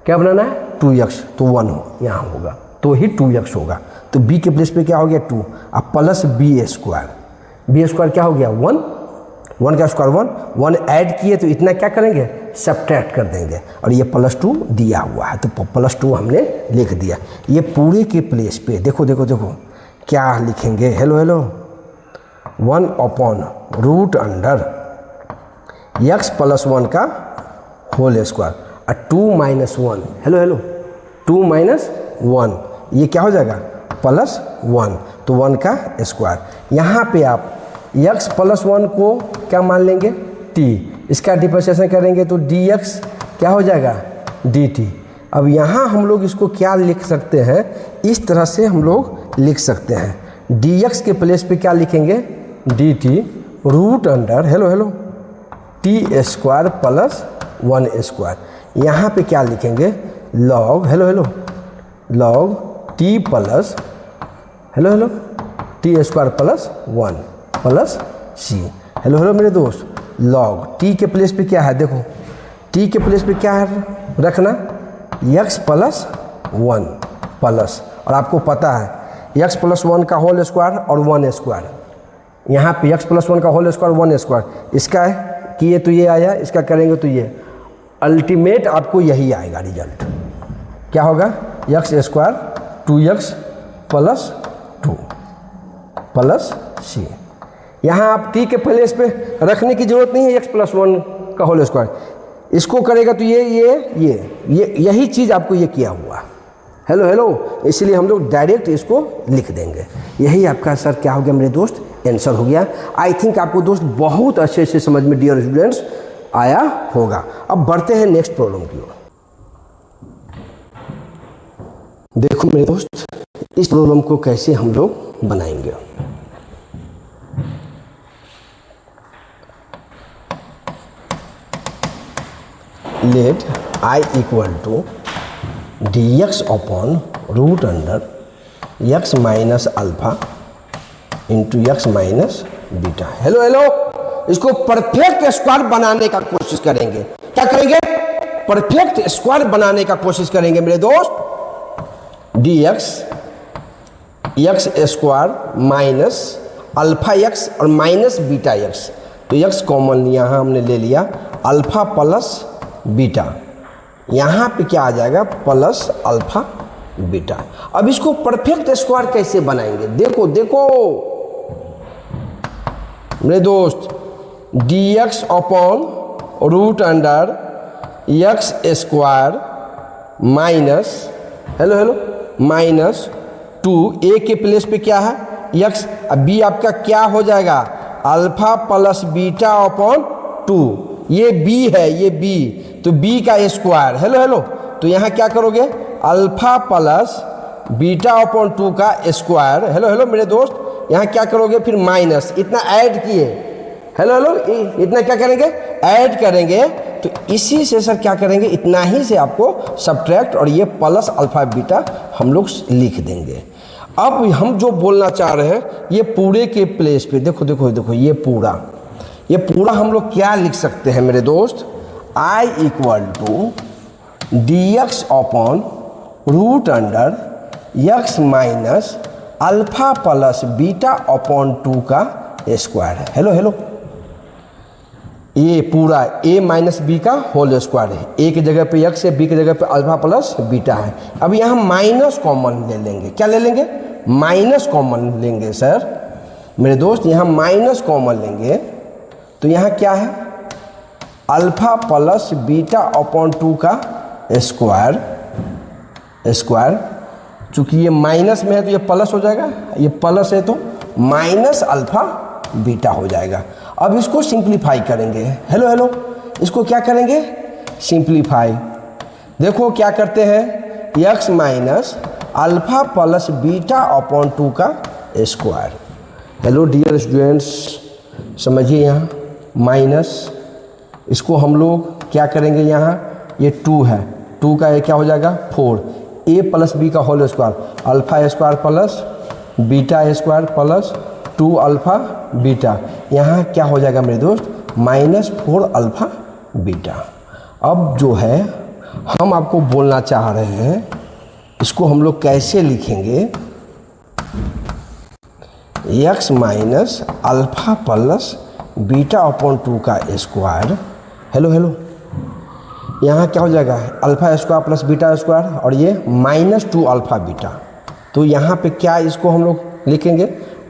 क्या बनाना है 2x, तो 1 यहाँ होगा तो ही 2x होगा, तो b के प्लेस पे क्या हो गया 2, अब प्लस b स्क्वायर क्या हो गया 1 का स्क्वायर 1 ऐड किए तो इतना क्या करेंगे सब्ट्रैक्ट कर देंगे, और ये +2 दिया हुआ है तो +2 हमने लिख दिया। ये पूरे के प्लेस पे देखो क्या लिखेंगे, हेलो 1/√अंडर x + 1 का होल स्क्वायर और 2 - 1, हेलो 2 - 1, ये क्या हो जाएगा +1, तो 1 का स्क्वायर। यहाँ पे आप x + 1 को क्या मान लेंगे t, इसका डिफरेंशिएशन करेंगे तो dx क्या हो जाएगा dt। अब यहाँ हम लोग इसको क्या लिख सकते हैं, इस तरह से हम लोग लिख सकते हैं, dx के प्लेस पे क्या लिखेंगे dt √under hello t square plus 1 square, यहाँ पे क्या लिखेंगे log log t plus t square plus 1 plus c। Hello मेरे दोस्त, लॉग t के प्लेस पे क्या है, देखो t के प्लेस पे क्या है रखना x + 1 प्लस, और आपको पता है x + 1 का होल स्क्वायर और 1 स्क्वायर, यहाँ पे x + 1 का होल स्क्वायर 1 स्क्वायर, इसका किए तो ये आया, इसका करेंगे तो ये, अल्टीमेट आपको यही आएगा रिजल्ट, क्या होगा x square 2x + 2 plus c। यहाँ आप t के प्लेस पे रखने की ज़रूरत नहीं है x + 1 का होल स्क्वायर, इसको करेगा तो यही चीज़ आपको ये किया हुआ, हेलो इसलिए हम लोग डायरेक्ट इसको लिख देंगे, यही आपका सर क्या हो गया मेरे दोस्त आंसर हो गया। आई थिंक आपको दोस्त बहुत अच्छे से समझ में डियर स्टूडेंट्स आया होगा। अब बढ़ते हैं नेक्स्ट प्रॉब्लम की ओर। देखो मेरे दोस्त, इस प्रॉब्लम को कैसे हम लोग बनाएंगे। Let I equal to dx upon root under x minus alpha into x minus beta. Hello hello, इसको परफेक्ट स्क्वायर बनाने का कोशिश करेंगे। क्या करेंगे? परफेक्ट स्क्वायर बनाने का कोशिश करेंगे मेरे दोस्त। dx x square minus alpha x और माइनस बीटा एक्स, तो एक्स कॉमन यहाँ हमने ले लिया, अल्फा प्लस बीटा, यहाँ पे क्या आ जाएगा? Plus alpha beta. अब इसको परफेक्ट स्क्वायर कैसे बनाएंगे? देखो देखो मेरे दोस्त, dx upon root under x square minus, hello hello, minus 2, a के प्लेस पे क्या है? एक्स, अब बी आपका क्या हो जाएगा? अल्फा प्लस बीटा अपॉन 2, ये बी है, ये बी, तो बी का स्क्वायर, हेलो हेलो, तो यहाँ क्या करोगे? अल्फा प्लस बीटा अपॉन 2 का स्क्वायर, हेलो हेलो मेरे दोस्त, यहाँ क्या करोगे? फिर माइनस, इतना ऐड किए, हेलो हेलो, इतना क्या करेंगे? ऐड करेंगे, तो इसी से सर क्या करेंगे? इतना ही से आपको सब्ट्रैक्ट और ये प्लस अल्फा बीटा हम लोग लिख देंगे। अब हम जो बोलना चाह रहे हैं, ये पूरे के प्लेस पे देखो देखो देखो, ये पूरा हम लोग क्या लिख सकते हैं मेरे दोस्त? I equal to dx upon root under x minus alpha plus beta upon 2 का स्क्वायर है। हेलो हेलो, ये पूरा a माइनस बी का होल स्क्वायर है। a की जगह पे x है, b की जगह पे अल्फा प्लस बीटा है। अब यहाँ माइनस कॉमन ले लेंगे। क्या ले लेंगे? माइनस कॉमन लेंगे सर मेरे दोस्त, यहाँ माइनस कॉमन लेंगे, तो यहाँ क्या है? अल्फा प्लस बीटा अपॉन 2 का स्क्वायर, चूँकि ये माइनस में है तो ये प्लस हो जाएगा, ये प्लस है तो माइनस अल्फा बीटा हो जाएगा। अब इसको सिंप्लीफाई करेंगे। हेलो हेलो, इसको क्या करेंगे? सिंप्लीफाई। देखो क्या करते हैं? x minus alpha plus beta upon 2 का स्क्वायर। हेलो डियर स्टूडेंट्स, समझिए, यहाँ माइनस, इसको हम लोग क्या करेंगे? यहाँ ये 2 है, 2 का ये क्या हो जाएगा? 4, a प्लस बी का whole square, alpha square plus beta square plus 2 alpha beta, यहाँ क्या हो जाएगा मेरे दोस्त? -4 अल्फा बीटा। अब जो है हम आपको बोलना चाह रहे हैं, इसको हम लोग कैसे लिखेंगे? x minus alpha plus beta upon 2 का स्क्वायर, हेलो हेलो, यहाँ क्या हो जाएगा? Alpha square plus beta square और ये -2 अल्फा बीटा, तो यहाँ पे क्या इसको हम लोग लिखेंगे?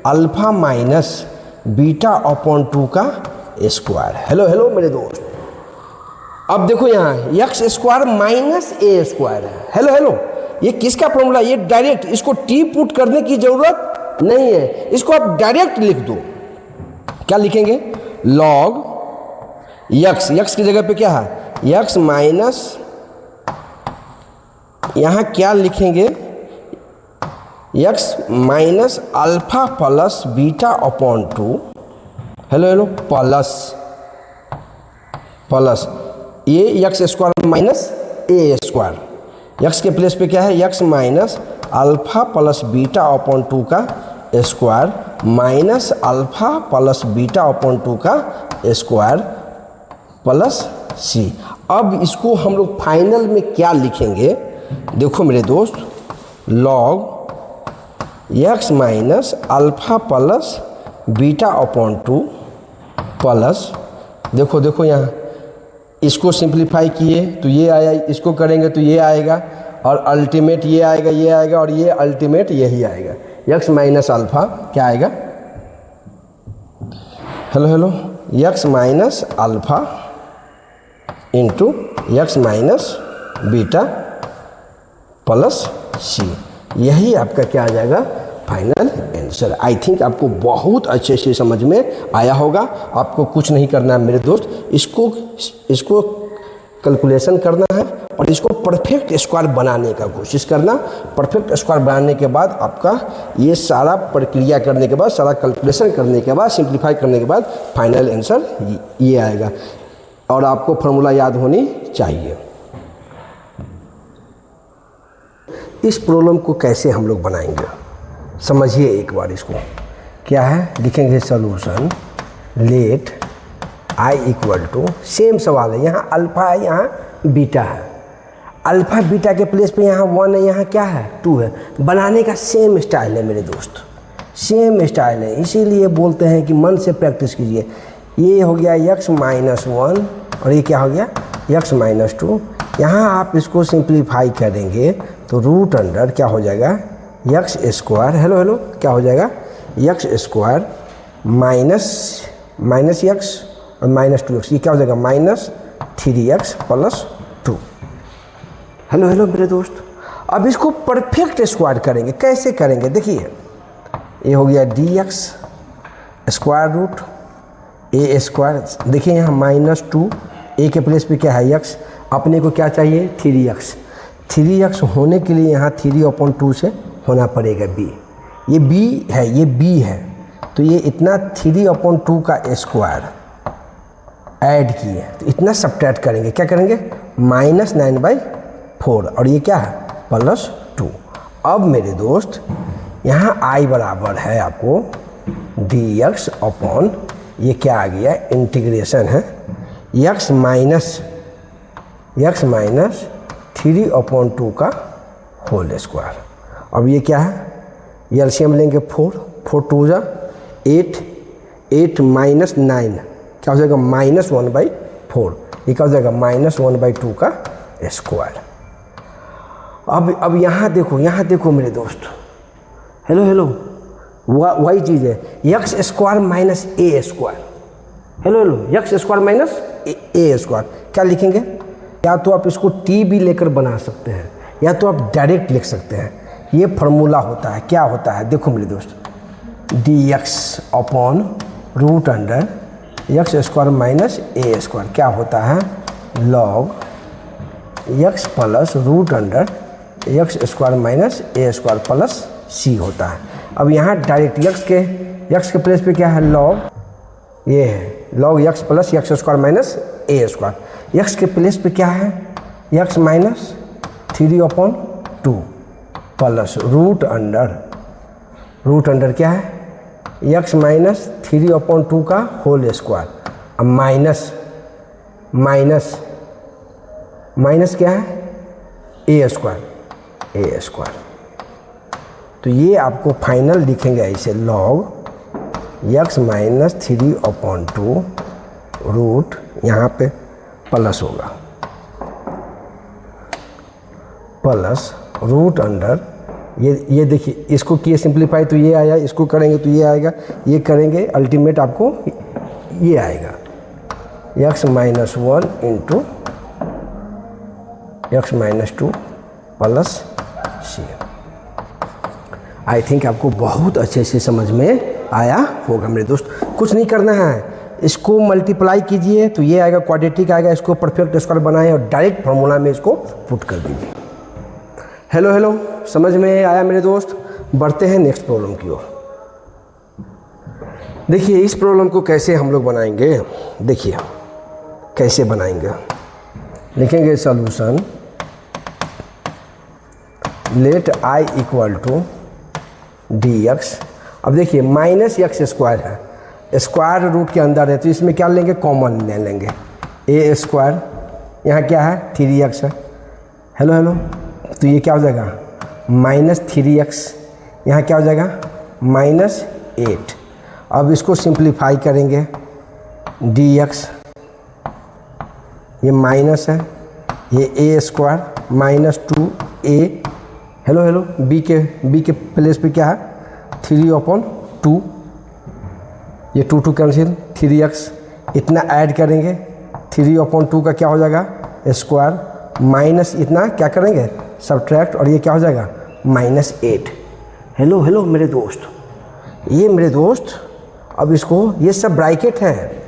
अल्फा माइनस बीटा अपॉन 2 का स्क्वायर। हेलो हेलो मेरे दोस्त, अब देखो यहाँ x square minus a square है। हेलो हेलो, ये किसका फॉर्मूला? ये डायरेक्ट, इसको टी पुट करने की जरूरत नहीं है, इसको आप डायरेक्ट लिख दो। क्या लिखेंगे? लॉग एक्स, एक्स की जगह पे क्या है? एक्स माइनस, यहाँ क्या लिखेंगे? X minus alpha plus beta upon 2, hello hello, plus ये x square minus a square, x के प्लेस पे क्या है? X minus alpha plus beta upon 2 का square minus alpha plus beta upon 2 का स्क्वायर प्लस सी। अब इसको हम लोग फाइनल में क्या लिखेंगे? देखो मेरे दोस्त, log x minus alpha plus beta upon 2 plus, देखो देखो यहाँ इसको सिंप्लीफाई किए तो ये आया, इसको करेंगे तो ये आएगा, और अल्टीमेट ये आएगा, ये आएगा, और ये अल्टीमेट यही आएगा। एक्स माइनस अल्फा क्या आएगा? Hello hello, x minus alpha into x minus beta plus सी, यही आपका क्या आ जाएगा? Final answer. आई थिंक आपको बहुत अच्छे से समझ में आया होगा। आपको कुछ नहीं करना है मेरे दोस्त, इसको कैलकुलेशन करना है और इसको परफेक्ट स्क्वायर बनाने का कोशिश करना। परफेक्ट स्क्वायर बनाने के बाद आपका ये सारा प्रक्रिया करने के बाद, सारा कैलकुलेशन करने के बाद, सिंप्लीफाई करने के बाद फाइनल आंसर ये आएगा। और आपको फॉर्मूला याद होनी चाहिए। इस प्रॉब्लम को कैसे हम लोग बनाएंगे समझिए एक बार। इसको क्या है, लिखेंगे solution let I equal to, same सवाल है, यहाँ अल्फ़ा है, यहाँ बीटा है। अल्फ़ा बीटा के प्लेस पे यहाँ 1 है, यहाँ क्या है 2 है। बनाने का सेम स्टाइल है मेरे दोस्त, सेम स्टाइल है। इसीलिए बोलते हैं कि मन से प्रैक्टिस कीजिए। ये हो गया x-1 और ये क्या हो गया x-2। यहाँ आप इसको सिंप्लीफाई करेंगे तो रूट अंडर क्या हो जाएगा x स्क्वायर, हेलो क्या हो जाएगा x स्क्वायर माइनस x और -2x, ये क्या हो जाएगा -3x + 2। हेलो मेरे दोस्त, अब इसको परफेक्ट स्क्वायर करेंगे। कैसे करेंगे देखिए, ये हो गया dx square root a square. देखिए यहाँ -2, a के प्लेस पे क्या है x, अपने को क्या चाहिए 3x होने के लिए यहाँ 3/2 से होना पड़ेगा b। ये b है तो ये इतना 3/2 का स्क्वायर ऐड किए तो इतना सब्ट्रैक्ट करेंगे, क्या करेंगे -9/4 और ये क्या है +2। अब मेरे दोस्त यहाँ i बराबर है आपको dx अपॉन, ये क्या आ गया इंटीग्रेशन है x माइनस 3/2 का होल स्क्वायर। अब ये क्या है, ये एलसीएम लेंगे 4 2 जा 8 -9 क्या हो जाएगा -1/4, ये क्या हो जाएगा -1/2 का स्क्वायर। अब यहाँ देखो मेरे दोस्त, हेलो वही चीज़ है x square minus a square. Hello x square minus a square क्या लिखेंगे, या तो आप इसको t भी लेकर बना सकते हैं या तो आप डायरेक्ट लिख सकते हैं। ये फार्मूला होता है, क्या होता है देखो मेरे दोस्त, dx upon root under x square minus a square क्या होता है log x plus root under x square minus a square plus c होता है। अब यहाँ डायरेक्ट x के प्लेस पे क्या है log, ये है log x plus x square minus a square. x के प्लेस पे क्या है x minus 3/2 plus root under क्या है x माइनस 3/2 का होल स्क्वायर। अब माइनस क्या है a स्क्वायर। तो ये आपको फाइनल लिखेंगे ऐसे log x माइनस 3/2 रूट, यहाँ पे प्लस होगा प्लस रूट अंडर, ये देखिए इसको किए सिंप्लीफाई तो ये आया, इसको करेंगे तो ये आएगा, ये करेंगे अल्टीमेट आपको ये आएगा x-1 into x-2 plus c। आई थिंक आपको बहुत अच्छे से समझ में आया होगा मेरे दोस्त। कुछ नहीं करना है, इसको मल्टीप्लाई कीजिए तो ये आएगा क्वाड्रेटिक आएगा, इसको परफेक्ट स्क्वायर बनाएं और डायरेक्ट फार्मूला में इसको पुट कर दीजिए। हेलो समझ में आया मेरे दोस्त। बढ़ते हैं नेक्स्ट प्रॉब्लम की ओर। देखिए इस प्रॉब्लम को कैसे हम लोग बनाएंगे, देखिए कैसे बनाएंगे, लिखेंगे solution let i equal to dx। अब देखिए माइनस x स्क्वायर है, स्क्वायर रूट के अंदर है तो इसमें क्या लेंगे कॉमन ले लेंगे, a स्क्वायर यहाँ क्या है 3x है। हेलो तो ये क्या हो जाएगा -3x, यहाँ क्या हो जाएगा -8। अब इसको सिंप्लीफाई करेंगे dx, ये माइनस है, ये a square -2a। Hello b के प्लेस पे क्या है 3/2, ये 2 कैंसिल 3x, इतना ऐड करेंगे 3/2 का क्या हो जाएगा स्क्वायर माइनस इतना क्या करेंगे सब्ट्रैक्ट और ये क्या हो जाएगा -8। हेलो हेलो मेरे दोस्त, ये मेरे दोस्त, अब इसको, ये सब ब्रैकेट है,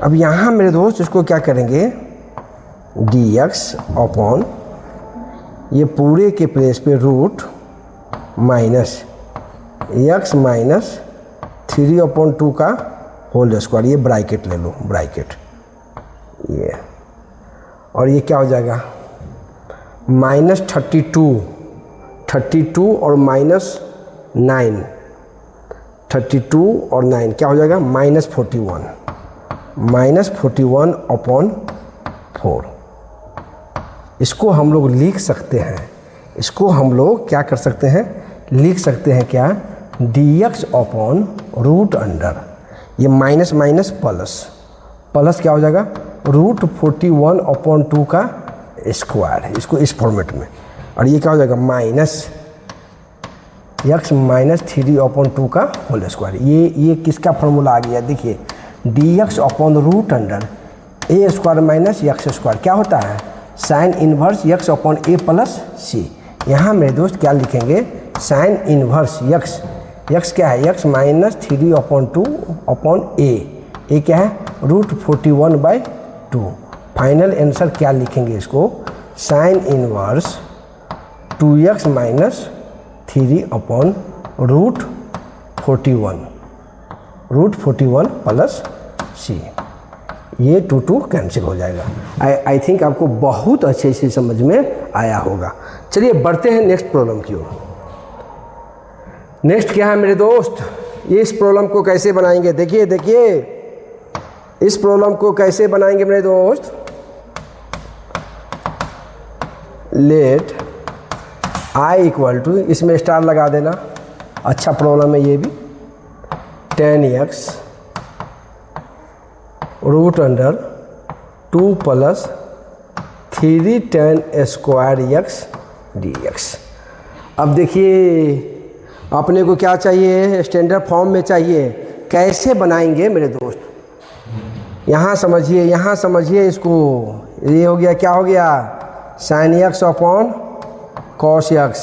अब यहाँ मेरे दोस्त इसको क्या करेंगे, dx अपॉन ये पूरे के प्लेस पे रूट माइनस x माइनस 3/2 का होल स्क्वायर, ये ब्रैकेट ले लो, ब्रैकेट ये, और ये क्या हो जाएगा -32 और -9, 32 और 9 क्या हो जाएगा -41 अपॉन 4। इसको हम लोग लिख सकते हैं, इसको हम लोग क्या कर सकते हैं, लिख सकते हैं क्या, dx अपॉन रूट अंडर, ये माइनस माइनस प्लस, प्लस क्या हो जाएगा √41/2 का स्क्वायर, इसको इस फॉर्मेट में, और ये क्या हो जाएगा माइनस x माइनस 3/2 का होल स्क्वायर। ये किसका फॉर्मूला आ गया, देखिए dx upon root under a square minus x square क्या होता है, sine inverse x upon a plus c। यहाँ मेरे दोस्त क्या लिखेंगे, साइन इन्वर्स x क्या है, x माइनस 3/2 अपॉन a क्या है √41/2। फाइनल आंसर क्या लिखेंगे इसको, sign inverse 2x minus 3/√41 plus c। ये 2 कैंसिल हो जाएगा। आई थिंक आपको बहुत अच्छे से समझ में आया होगा। चलिए बढ़ते हैं नेक्स्ट प्रॉब्लम की ओर। नेक्स्ट क्या है मेरे दोस्त, इस प्रॉब्लम को कैसे बनाएंगे, देखिए इस प्रॉब्लम को कैसे बनाएंगे मेरे दोस्त, लेट i इक्वल टू, इसमें स्टार लगा देना, अच्छा प्रॉब्लम है ये भी, 10x root under 2 plus 3 tan square x dx। अब देखिए अपने को क्या चाहिए, स्टैंडर्ड फॉर्म में चाहिए, कैसे बनाएंगे मेरे दोस्त, यहाँ समझिए इसको, ये हो गया, क्या हो गया, sine x upon cos x,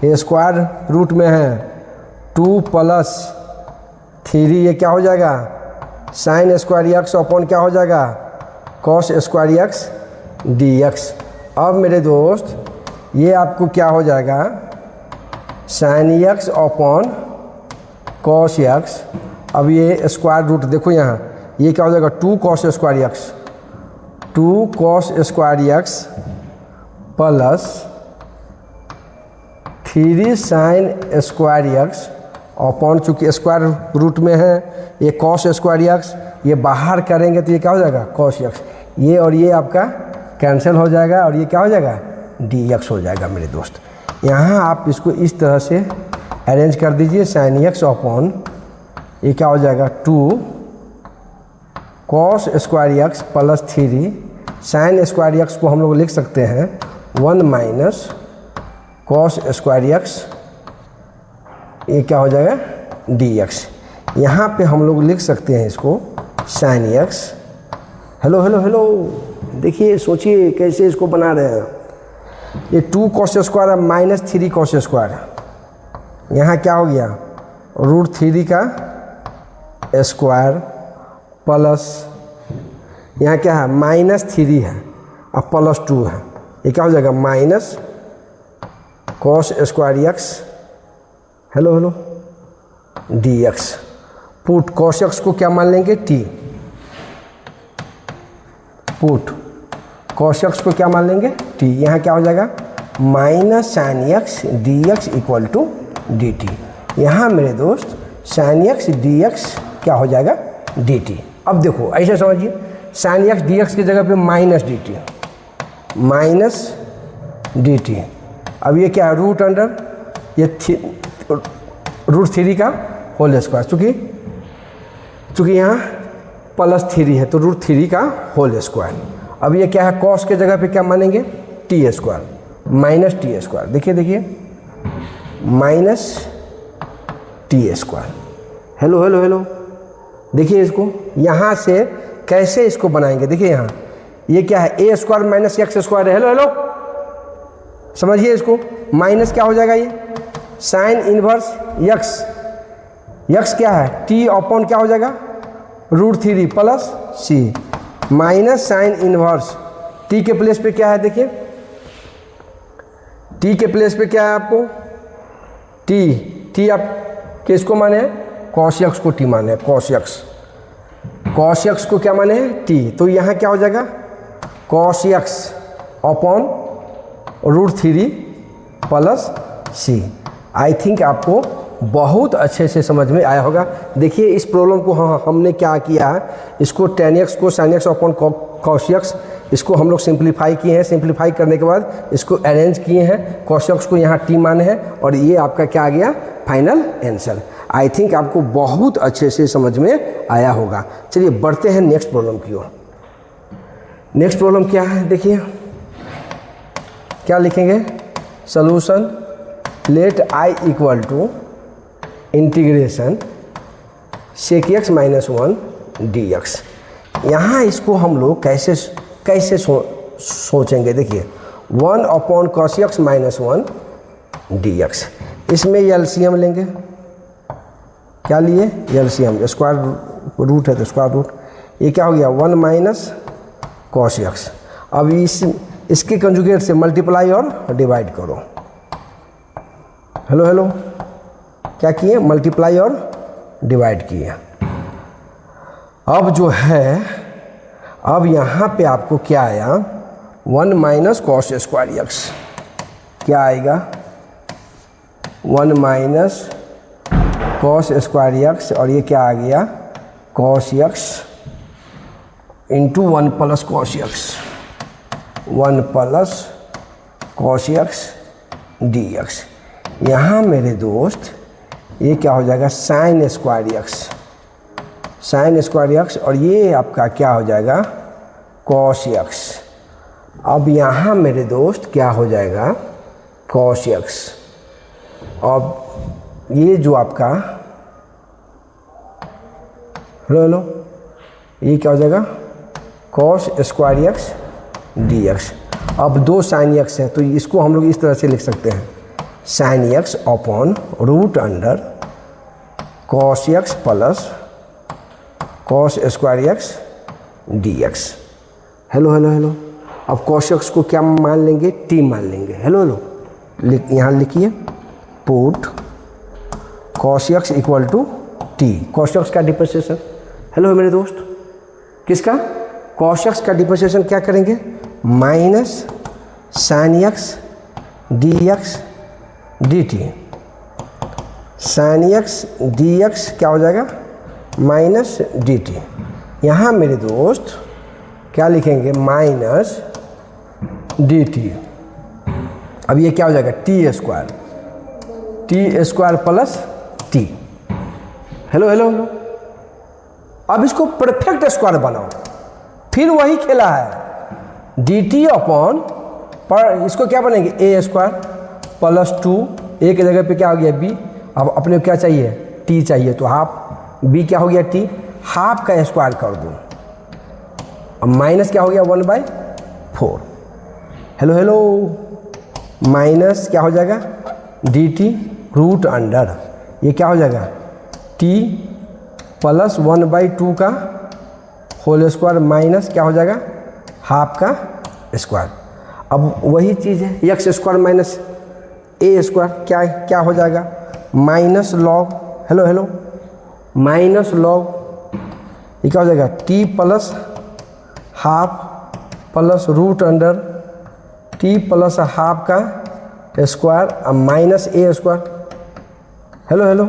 ये स्क्वायर रूट में है 2 प्लस 3, ये क्या हो जाएगा साइन स्क्वायर x अपॉन क्या हो जाएगा कॉस स्क्वायर x dx। अब मेरे दोस्त ये आपको क्या हो जाएगा, sine x upon cos x, अब ये स्क्वायर रूट देखो यहाँ, ये क्या हो जाएगा 2 cos square x plus 3 sine square x upon, चूँकि स्क्वायर रूट में है ये cos स्क्वायर x, ये बाहर करेंगे तो ये क्या हो जाएगा cos x, ये और ये आपका कैंसिल हो जाएगा और ये क्या हो जाएगा dx हो जाएगा मेरे दोस्त। यहाँ आप इसको इस तरह से अरेंज कर दीजिए, साइन x अपॉन ये क्या हो जाएगा 2 cos square x plus 3 sine square x को हम लोग लिख सकते हैं 1 माइनस cos स्क्वायर x, ये क्या हो जाएगा dx। यहाँ पे हम लोग लिख सकते हैं इसको साइन x, हेलो देखिए सोचिए कैसे इसको बना रहे हैं, ये 2 cos square minus 3 cos square, यहाँ क्या हो गया √3 का स्क्वायर प्लस यहाँ क्या है -3 है और प्लस 2 है, ये क्या हो जाएगा minus cos square x, hello dx। Put cos x को क्या मान लेंगे t, पुट cos x को क्या मान लेंगे t, यहाँ क्या हो जाएगा minus sine x dx equal to dt। यहाँ मेरे दोस्त साइन x dx क्या हो जाएगा dt। अब देखो ऐसे समझिए, साइन x dx की जगह पे माइनस dt, अब ये क्या है रूट अंडर ये √3 का होल स्क्वायर, चूँकि यहाँ प्लस 3 है तो √3 का होल स्क्वायर। अब ये क्या है कॉस के जगह पे क्या मानेंगे T square minus T square, देखिए माइनस टी स्क्वायर, हेलो देखिए इसको यहाँ से कैसे इसको बनाएंगे, देखिए यहाँ ये क्या है a square minus x square है, हेलो समझिए इसको, माइनस क्या हो जाएगा ये साइन इनवर्स यक्स, यक्स क्या है टी अपॉन क्या हो जाएगा √3 प्लस सी माइनस साइन इनवर्स टी के प्लेस पे क्या है देखिए, टी के प्लेस पे क्या है आपको टी आप किसको माने हैं कॉस यक्स को टी माने हैं, कॉस यक्स को क्या माने हैं टी, तो यहाँ क्या हो जाएगा cos x upon √3 plus c. I think आपको बहुत अच्छे से समझ में आया होगा। देखिए इस प्रॉब्लम को हमने क्या किया है, इसको tan x को sin x upon cos x इसको हम लोग सिंप्लीफाई किए हैं, सिंप्लीफाई करने के बाद इसको अरेंज किए हैं, cos x को यहाँ t माने हैं और ये आपका क्या आ गया फाइनल आंसर। आई थिंक आपको बहुत अच्छे से समझ में आया होगा। चलिए बढ़ते हैं नेक्स्ट प्रॉब्लम की ओर। नेक्स्ट प्रॉब्लम क्या है देखिए, क्या लिखेंगे solution let i equal to integration sec x minus 1 dx। यहाँ इसको हम लोग कैसे सोचेंगे देखिए 1 upon cos x minus 1 dx। इसमें एलसीएम लेंगे, क्या लिए एलसीएम, स्क्वायर रूट है तो स्क्वायर रूट, ये क्या हो गया 1 माइनस cos x। अब इसके कंजुगेट से मल्टीप्लाई और डिवाइड करो। हेलो क्या किए मल्टीप्लाई और डिवाइड किए। अब जो है अब यहाँ पे आपको क्या आया 1 माइनस कॉस स्क्वायर एक्स, क्या आएगा 1 माइनस कॉस स्क्वायर एक्स और ये क्या आ गया cos x into 1 plus cos x, 1 plus cos x d x. यहाँ मेरे दोस्त ये क्या हो जाएगा साइन स्क्वायर एक्स और ये आपका क्या हो जाएगा कॉस एक्स। अब यहाँ मेरे दोस्त क्या हो जाएगा कॉस एक्स, अब ये जो आपका हेलो ये क्या हो जाएगा cos square x d x. अब 2 साइन एक्स है तो इसको हम लोग इस तरह से लिख सकते हैं sine x upon root under cos x plus cos square x d x. Hello अब कॉस एक्स को क्या मान लेंगे टी मान लेंगे। हेलो यहाँ लिखिए put cos x equal to t, cos x का डिप्रेशिएशन। हेलो मेरे दोस्त किसका कॉस एक्स का डिप्रेशिएशन क्या करेंगे minus sine x d x d t, sine x d x क्या हो जाएगा माइनस डी टी। यहाँ मेरे दोस्त क्या लिखेंगे माइनस डी टी। अब ये क्या हो जाएगा T square plus T. Hello अब इसको परफेक्ट स्क्वायर बनाओ, फिर वही खेला है डी टी अपॉन पर इसको क्या बनेंगे ए स्क्वायर प्लस 2, ए के जगह पे क्या हो गया बी। अब अपने को क्या चाहिए टी चाहिए तो हाफ, बी क्या हो गया टी, हाफ का स्क्वायर कर दो। अब माइनस क्या हो गया 1/4। हेलो माइनस क्या हो जाएगा डी टी रूट अंडर ये क्या हो जाएगा टी प्लस 1/2 का होल स्क्वायर माइनस क्या हो जाएगा हाफ का स्क्वायर। अब वही चीज़ है x square minus a square क्या हो जाएगा minus log. Hello minus log ये क्या हो जाएगा t plus half plus root under t plus half का स्क्वायर और minus a square. Hello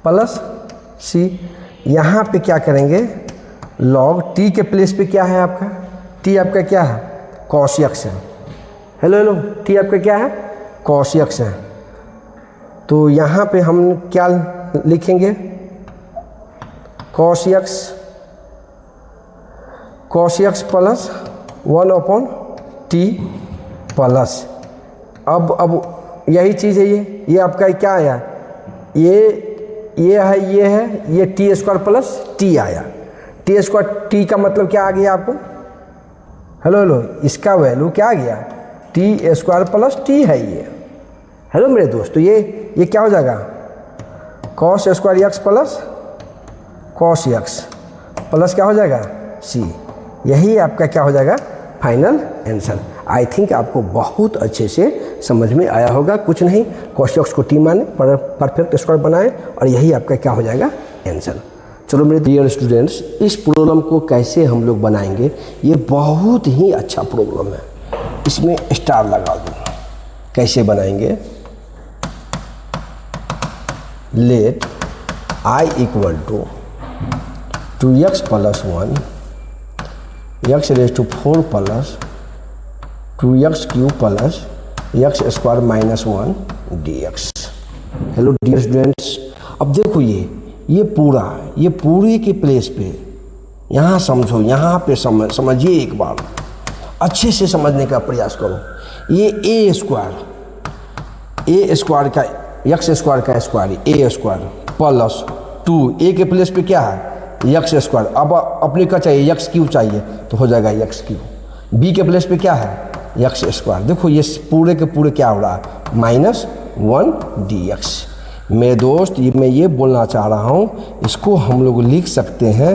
plus सी। यहाँ पे क्या करेंगे लॉग टी के प्लेस पे क्या है आपका टी आपका क्या है कॉस एक्स है। हेलो टी आपका क्या है कॉस एक्स है, तो यहाँ पे हम क्या लिखेंगे cos x plus 1/t plus अब यही चीज़ है ये आपका क्या आया ये टी स्क्वायर प्लस टी आया। टी स्क्वायर टी का मतलब क्या आ गया आपको हेलो इसका वैल्यू क्या आ गया टी स्क्वायर प्लस टी है ये। हेलो मेरे दोस्त, तो ये क्या हो जाएगा, cos square x plus cos x plus क्या हो जाएगा सी। यही आपका क्या हो जाएगा फाइनल आंसर। आई थिंक आपको बहुत अच्छे से समझ में आया होगा। कुछ नहीं, कॉस एक्स को टी माने, परफेक्ट स्क्वायर बनाए और यही आपका क्या हो जाएगा आंसर। चलो मेरे डियर स्टूडेंट्स, इस प्रॉब्लम को कैसे हम लोग बनाएंगे, ये बहुत ही अच्छा प्रॉब्लम है। इसमें स्टार लगा दो। कैसे बनाएंगे, let I equal to 2x plus 1 x raise to 4 plus 2x cube plus x square minus 1 dx। Hello dear students, अब देखो ये पूरे के प्लेस पे यहाँ समझो, यहाँ पे समझिए, एक बार अच्छे से समझने का प्रयास करो। ये ए स्क्वायर का एक्स स्क्वायर का square A square plus 2 a के प्लेस पे क्या है एक्स स्क्वायर। अब अपने का चाहिए एक्स क्यूब चाहिए तो हो जाएगा एक्स क्यूब। बी के प्लेस पे क्या है एक्स स्क्वायर। देखो ये पूरे के पूरे क्या हो रहा है -1 dx। मेरे दोस्त, मैं ये बोलना चाह रहा हूँ, इसको हम लोग लिख सकते हैं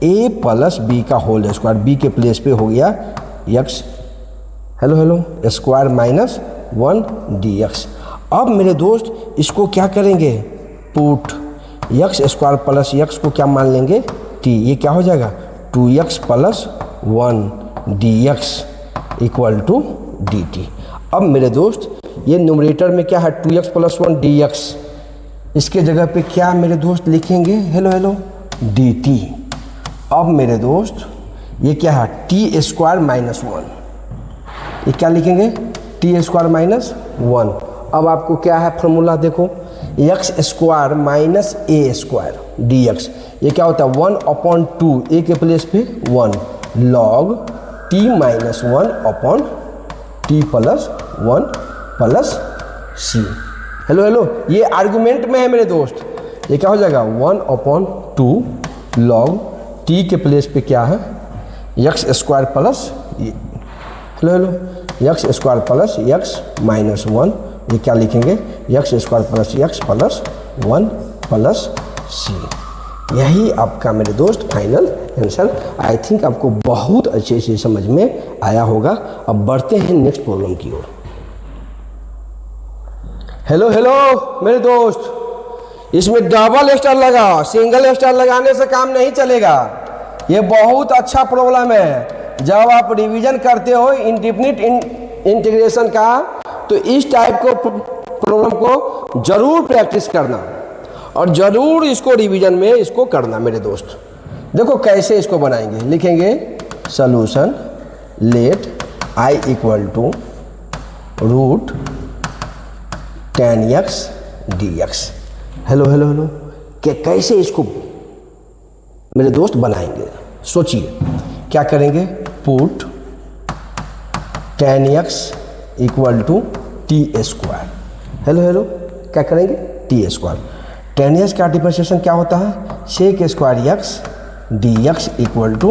a प्लस बी का होल स्क्वायर। बी के प्लेस पे हो गया एक्स हेलो स्क्वायर -1 dx। अब मेरे दोस्त इसको क्या करेंगे, put x square plus x को क्या मान लेंगे टी। ये क्या हो जाएगा 2x plus 1 dx equal to dt। अब मेरे दोस्त ये न्यूमरेटर में क्या है 2x प्लस 1 dx, इसके जगह पे क्या मेरे दोस्त लिखेंगे हेलो dt। अब मेरे दोस्त ये क्या है टी स्क्वायर माइनस 1, ये क्या लिखेंगे टी स्क्वायर माइनस 1। अब आपको क्या है फॉर्मूला देखो, x square minus a square d x. ये क्या होता है 1/2 ए के प्लेस पे 1 लॉग टी माइनस 1/टी प्लस 1 प्लस सी। हेलो ये आर्गुमेंट में है मेरे दोस्त। ये क्या हो जाएगा 1/2 लॉग टी के प्लेस पे क्या है x square plus hello x square plus x minus 1। ये क्या लिखेंगे x square plus x plus 1 plus सी। यही आपका मेरे दोस्त फाइनल आंसर। आई थिंक आपको बहुत अच्छे से समझ में आया होगा। अब बढ़ते हैं नेक्स्ट प्रॉब्लम की ओर। हेलो मेरे दोस्त, इसमें डबल स्टार लगा, सिंगल स्टार लगाने से काम नहीं चलेगा। ये बहुत अच्छा प्रॉब्लम है। जब आप रिवीजन करते हो इंडेफिनिट इंटीग्रेशन का, तो इस टाइप को प्रॉब्लम को जरूर प्रैक्टिस करना और जरूर इसको रिवीजन में इसको करना मेरे दोस्त। देखो कैसे इसको बनाएंगे, लिखेंगे solution let I equal to root tan x dx। Hello कैसे इसको मेरे दोस्त बनाएंगे, सोचिए क्या करेंगे, put tan x equal to t square. Hello क्या करेंगे टी स्क्वायर। tan x का डिफरेंशिएशन क्या होता है sec square x dx equal to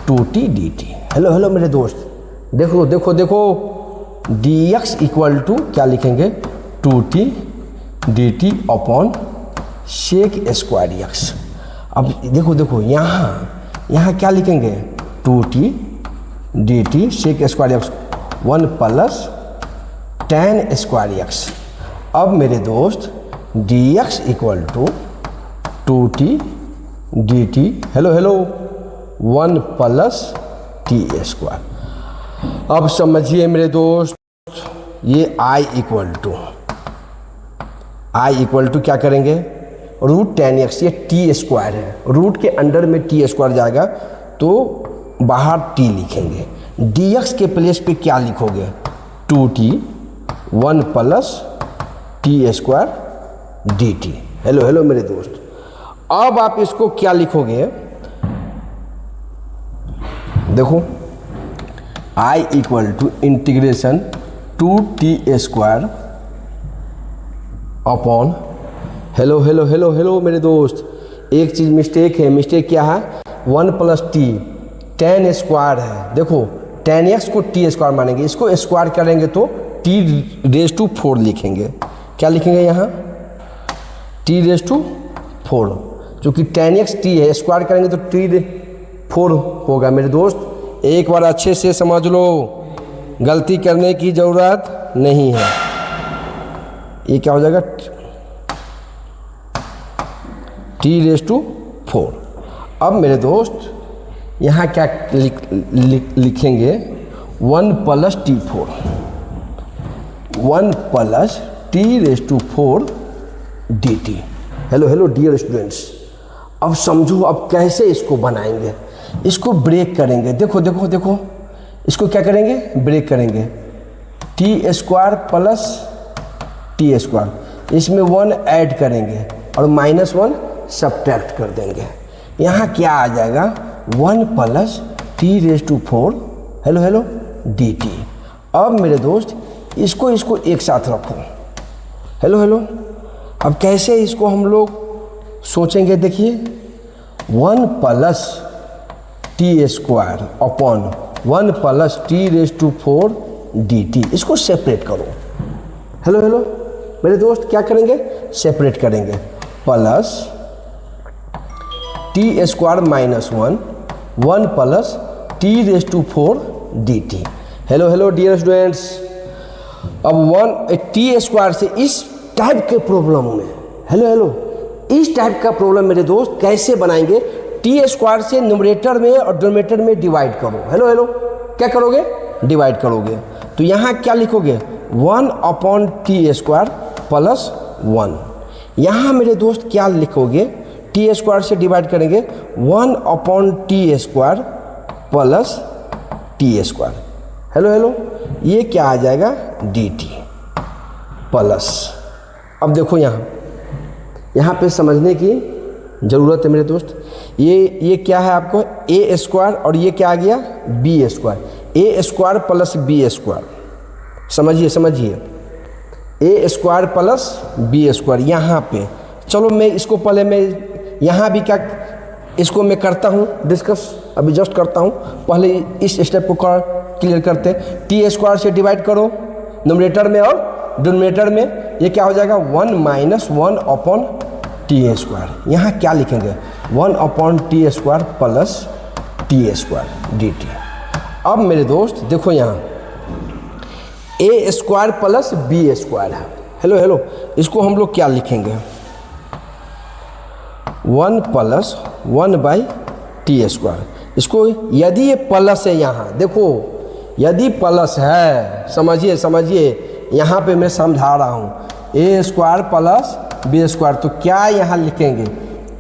2t dt। Hello मेरे दोस्त, देखो dx इक्वल टू क्या लिखेंगे 2t dt upon sec square x। अब देखो यहाँ क्या लिखेंगे 2t dt sec square x 1 plus tan square x। अब मेरे दोस्त dx equal to 2t dt hello 1 plus t square. अब समझिए मेरे दोस्त, ये i इक्वल टू क्या करेंगे रूट tan x। ये टी स्क्वायर है, रूट के अंडर में टी स्क्वायर जाएगा तो बाहर t लिखेंगे। dx के प्लेस पे क्या लिखोगे 2t 1 plus t square dt। Hello मेरे दोस्त, अब आप इसको क्या लिखोगे, देखो i equal to integration 2t square upon hello मेरे दोस्त, एक चीज़ मिस्टेक है। मिस्टेक क्या है 1 प्लस टी tan स्क्वायर है। देखो tan x को टी स्क्वायर मानेंगे, इसको स्क्वायर करेंगे तो t रेज टू 4 लिखेंगे। क्या लिखेंगे यहाँ टी रेज टू 4, चूँकि tan x t है, स्क्वायर करेंगे तो t4 होगा मेरे दोस्त। एक बार अच्छे से समझ लो, गलती करने की ज़रूरत नहीं है। ये क्या हो जाएगा t रेज टू 4। अब मेरे दोस्त यहाँ क्या लिखेंगे 1 plus t4, 1 plus t raise to 4 dt। Hello dear students, अब समझो अब कैसे इसको बनाएंगे, इसको ब्रेक करेंगे। देखो देखो देखो, इसको क्या करेंगे, ब्रेक करेंगे। T square plus t square, इसमें 1 ऐड करेंगे और -1 सब्ट्रैक्ट कर देंगे। यहाँ क्या आ जाएगा 1 plus t raise to 4 hello d t. अब मेरे दोस्त इसको एक साथ रखो। हेलो अब कैसे इसको हम लोग सोचेंगे, देखिए 1 plus t square upon 1 plus t raise to 4 d t, इसको सेपरेट करो। हेलो मेरे दोस्त क्या करेंगे, सेपरेट करेंगे। Plus t square -1 1 plus t raise to 4 d t. Hello dear students, अब टी स्क्वायर से इस टाइप के प्रॉब्लम में हेलो इस टाइप का प्रॉब्लम मेरे दोस्त कैसे बनाएंगे, टी स्क्वायर से न्यूमरेटर में और डिनोमिनेटर में डिवाइड करो। हेलो क्या करोगे, डिवाइड करोगे। तो यहाँ क्या लिखोगे 1 अपॉन टी स्क्वायर प्लस 1। यहाँ मेरे दोस्त क्या लिखोगे, टी स्क्वायर से डिवाइड करेंगे 1 upon T square plus t square. Hello ये क्या आ जाएगा डी टी प्लस। अब देखो यहाँ पे समझने की ज़रूरत है मेरे दोस्त। ये क्या है आपको ए स्क्वायर और ये क्या आ गया बी स्क्वायर, ए स्क्वायर प्लस बी स्क्वायर। समझिए ए स्क्वायर प्लस बी स्क्वायर। यहाँ पे चलो मैं इसको पहले मैं यहाँ भी क्या इसको मैं करता हूँ डिस्कस, अभी जस्ट करता हूँ। पहले इस स्टेप को क्लियर करते हैं। टी स्क्वायर से डिवाइड करो न्यूमरेटर में और डिनोमिनेटर में, ये क्या हो जाएगा 1 माइनस 1 अपॉन टी स्क्वायर। यहाँ क्या लिखेंगे 1 upon T square plus t square D t. अब मेरे दोस्त देखो यहाँ ए स्क्वायर प्लस बी स्क्वायर है। हेलो इसको हम लोग क्या लिखेंगे 1 प्लस 1 बाई टी स्क्वायर। इसको यदि ये प्लस है, यहाँ देखो यदि प्लस है, समझिए यहाँ पे मैं समझा रहा हूँ ए स्क्वायर प्लस बी स्क्वायर, तो क्या यहाँ लिखेंगे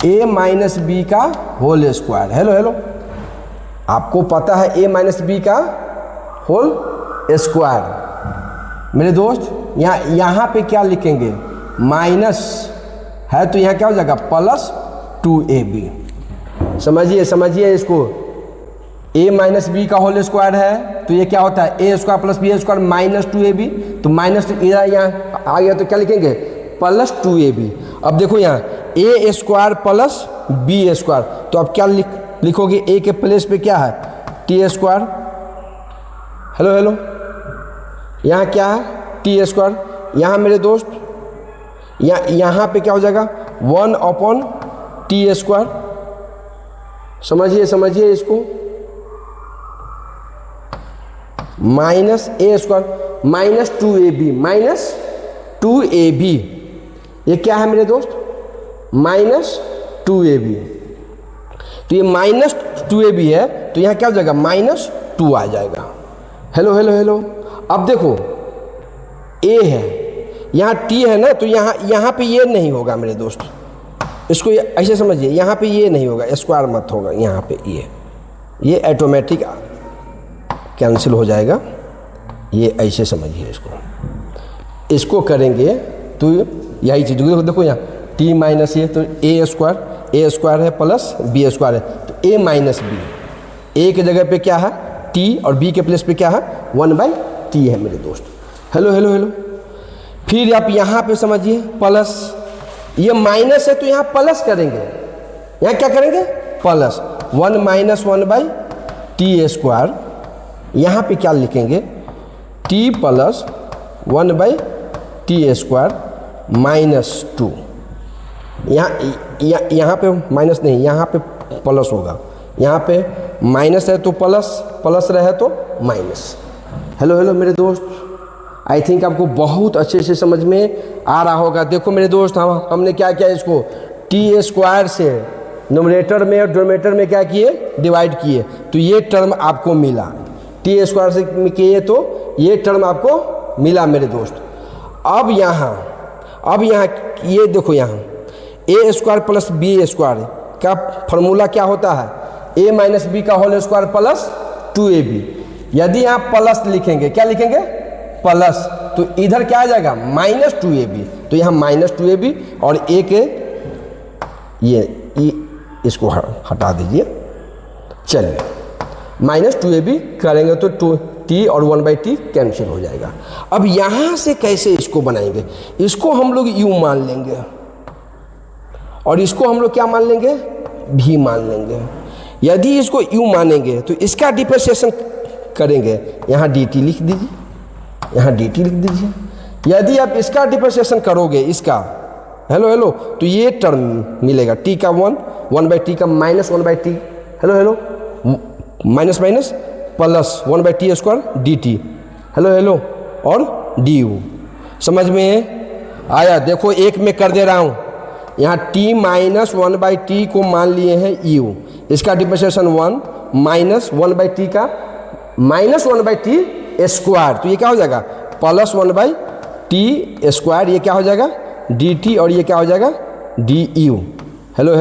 ए माइनस बी का होल स्क्वायर। हेलो आपको पता है ए माइनस बी का होल स्क्वायर। मेरे दोस्त यहाँ पे क्या लिखेंगे माइनस है तो यहाँ क्या हो जाएगा प्लस 2ab। समझिए इसको, a माइनस बी का होल स्क्वायर है तो ये क्या होता है a square plus b square minus 2ab। तो माइनस यहाँ आ गया तो क्या लिखेंगे प्लस 2ab। अब देखो यहाँ ए स्क्वायर प्लस बी स्क्वायर, तो अब क्या लिखोगे ए के प्लेस पे क्या है टी स्क्वायर। हेलो यहाँ क्या है टी स्क्वायर। यहाँ मेरे दोस्त यहाँ पे क्या हो जाएगा 1 अपॉन टी स्क्वायर। समझिए इसको, minus a square minus 2ab, ये क्या है मेरे दोस्त माइनस 2ab। तो ये माइनस 2ab है तो यहाँ क्या हो जाएगा -2 आ जाएगा। हेलो अब देखो a है, यहाँ t है ना, तो यहाँ पे ये नहीं होगा मेरे दोस्त, इसको ऐसे समझिए, यहाँ पे ये नहीं होगा, स्क्वायर मत होगा यहाँ पे, ये ऑटोमेटिक कैंसिल हो जाएगा। ये ऐसे समझिए इसको करेंगे तो यही चीज़ देखो यहाँ t माइनस ये, तो ए स्क्वायर है प्लस बी स्क्वायर है, तो a माइनस बी, ए के जगह पे क्या है t और b के प्लेस पे क्या है 1/t है मेरे दोस्त। हेलो फिर आप यहाँ पे समझिए प्लस, ये माइनस है तो यहाँ प्लस करेंगे, यहाँ क्या करेंगे प्लस 1 माइनस 1/t स्क्वायर। यहाँ पे क्या लिखेंगे t प्लस 1/t स्क्वायर -2, यहाँ पे माइनस नहीं, यहाँ पे प्लस होगा, यहाँ पे माइनस है तो प्लस, प्लस रहे तो माइनस। हेलो हेलो मेरे दोस्त, आई थिंक आपको बहुत अच्छे से समझ में आ रहा होगा। देखो मेरे दोस्त, हमने क्या किया, इसको टी स्क्वायर से नोमिनेटर में और डिनोमिनेटर में क्या किए, डिवाइड किए, तो ये टर्म आपको मिला। टी स्क्वायर से किए तो ये टर्म आपको मिला मेरे दोस्त। अब यहाँ ये देखो, यहाँ ए स्क्वायर प्लस बी स्क्वायर का फॉर्मूला क्या होता है, ए माइनस बी का होल स्क्वायर प्लस 2ab। यदि आप प्लस लिखेंगे, क्या लिखेंगे, प्लस, तो इधर क्या आ जाएगा, -2ab, तो यहाँ -2ab और ए के ये इसको हटा दीजिए। चलिए -2ab करेंगे तो 2t और 1/t कैंसिल हो जाएगा। अब यहाँ से कैसे इसको बनाएंगे, इसको हम लोग u मान लेंगे और इसको हम लोग क्या मान लेंगे, v मान लेंगे। यदि इसको u मानेंगे तो इसका डिफरेंशिएशन करेंगे, यहाँ dt लिख दीजिए, यहाँ dt लिख दीजिए। यदि आप इसका डिफरेंशिएशन करोगे, इसका हेलो तो ये टर्म मिलेगा, t का 1/t का -1/t, hello minus minus plus 1/t square dt, hello और du। समझ में आया? देखो एक में कर दे रहा हूँ, यहाँ t -1/t को मान लिए हैं u, इसका डिफरेंशिएशन 1 -1/t का -1/t स्क्वायर, तो ये क्या हो जाएगा, प्लस 1/t स्क्वायर, ये क्या हो जाएगा dt, और ये क्या हो जाएगा du। हेलो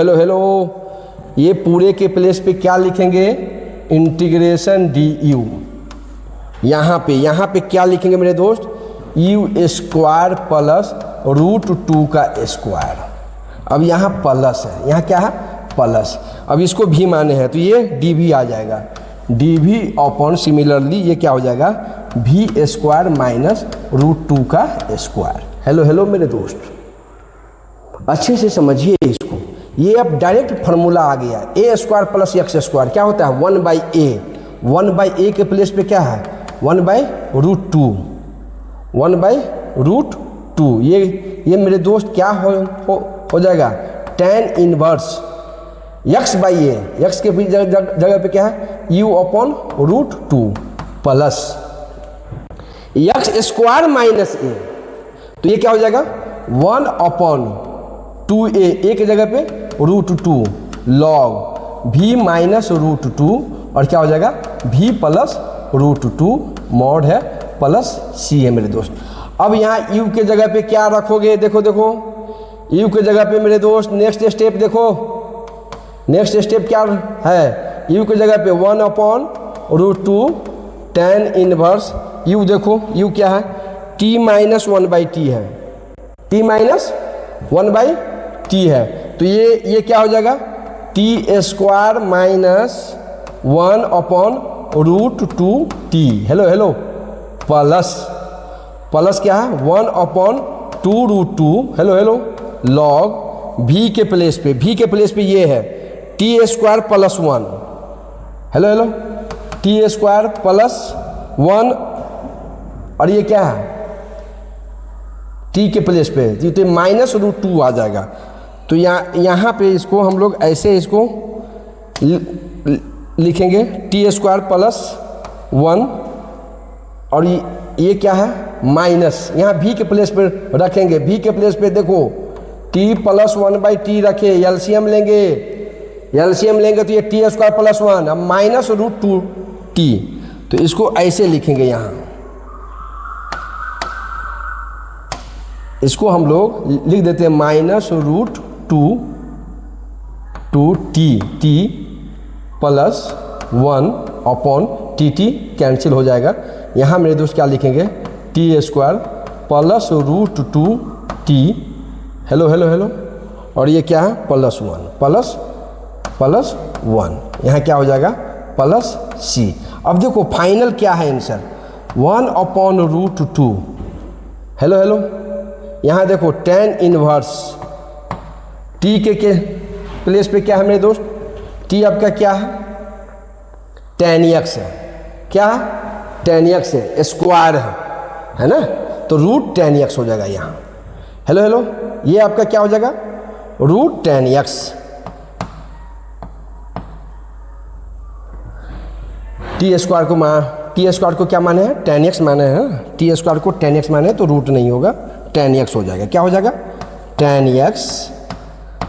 ये पूरे के प्लेस पे क्या लिखेंगे, इंटीग्रेशन du। यहाँ पे क्या लिखेंगे मेरे दोस्त, u स्क्वायर प्लस √2 का स्क्वायर। अब यहाँ प्लस है, यहाँ क्या है, प्लस। अब इसको भी माने हैं तो ये dv आ जाएगा, dv अपॉन सिमिलरली ये क्या हो जाएगा, v स्क्वायर माइनस √2 का स्क्वायर। हेलो मेरे दोस्त, अच्छे से समझिए इसको। ये अब डायरेक्ट फार्मूला आ गया, ए स्क्वायर प्लस एक्स स्क्वायर क्या होता है, 1/a। 1/a के प्लेस पे क्या है, 1/√2, 1/√2। ये मेरे दोस्त क्या हो जाएगा, tan इनवर्स x/a, x के जगह पे क्या है, u upon √2 plus x square minus a, तो ये क्या हो जाएगा 1/2a, a के जगह पे √2 log v माइनस √2, और क्या हो जाएगा v प्लस √2 मॉड है प्लस c है मेरे दोस्त। अब यहाँ u के जगह पे क्या रखोगे, देखो u के जगह पे मेरे दोस्त नेक्स्ट स्टेप देखो, नेक्स्ट स्टेप क्या है, u के जगह पे 1/√2 tan इनवर्स u, देखो u क्या है, t -1/t है, t -1/t है, तो ये क्या हो जाएगा, t square minus 1/√2t, hello plus क्या है 1/2√2, हेलो log v के प्लेस पे ये है t square plus 1, hello t square plus 1, और ये क्या है t के प्लेस पे तो -√2 आ जाएगा। तो यहाँ पे इसको हम लोग ऐसे इसको लिखेंगे t स्क्वायर प्लस 1, और ये क्या है माइनस, यहाँ v के प्लेस पे रखेंगे, v के प्लेस पे देखो t प्लस 1/t रखे, एलसीएम लेंगे तो ये t स्क्वायर प्लस 1, अब -√2t, तो इसको ऐसे लिखेंगे, यहाँ इसको हम लोग लिख देते हैं -√2t प्लस 1/tt, कैंसिल हो जाएगा। यहाँ मेरे दोस्त क्या लिखेंगे, t square plus √2t, hello और ये क्या है प्लस 1, यहाँ क्या हो जाएगा प्लस c। अब देखो फाइनल क्या है आंसर, 1/√2, हेलो यहाँ देखो tan इनवर्स t के प्लेस पे क्या है मेरे दोस्त, t आपका क्या है tan x है, क्या tan x है, स्क्वायर है ना, तो √tan x हो जाएगा यहाँ, हेलो हेलो, ये आपका क्या हो जाएगा, root tan x. T square को क्या माने हैं, टेन एक्स माने हैं। टी स्क्वायर को टेन एक्स माने हैं तो रूट नहीं होगा, टेन एक्स हो जाएगा। क्या हो जाएगा, tan x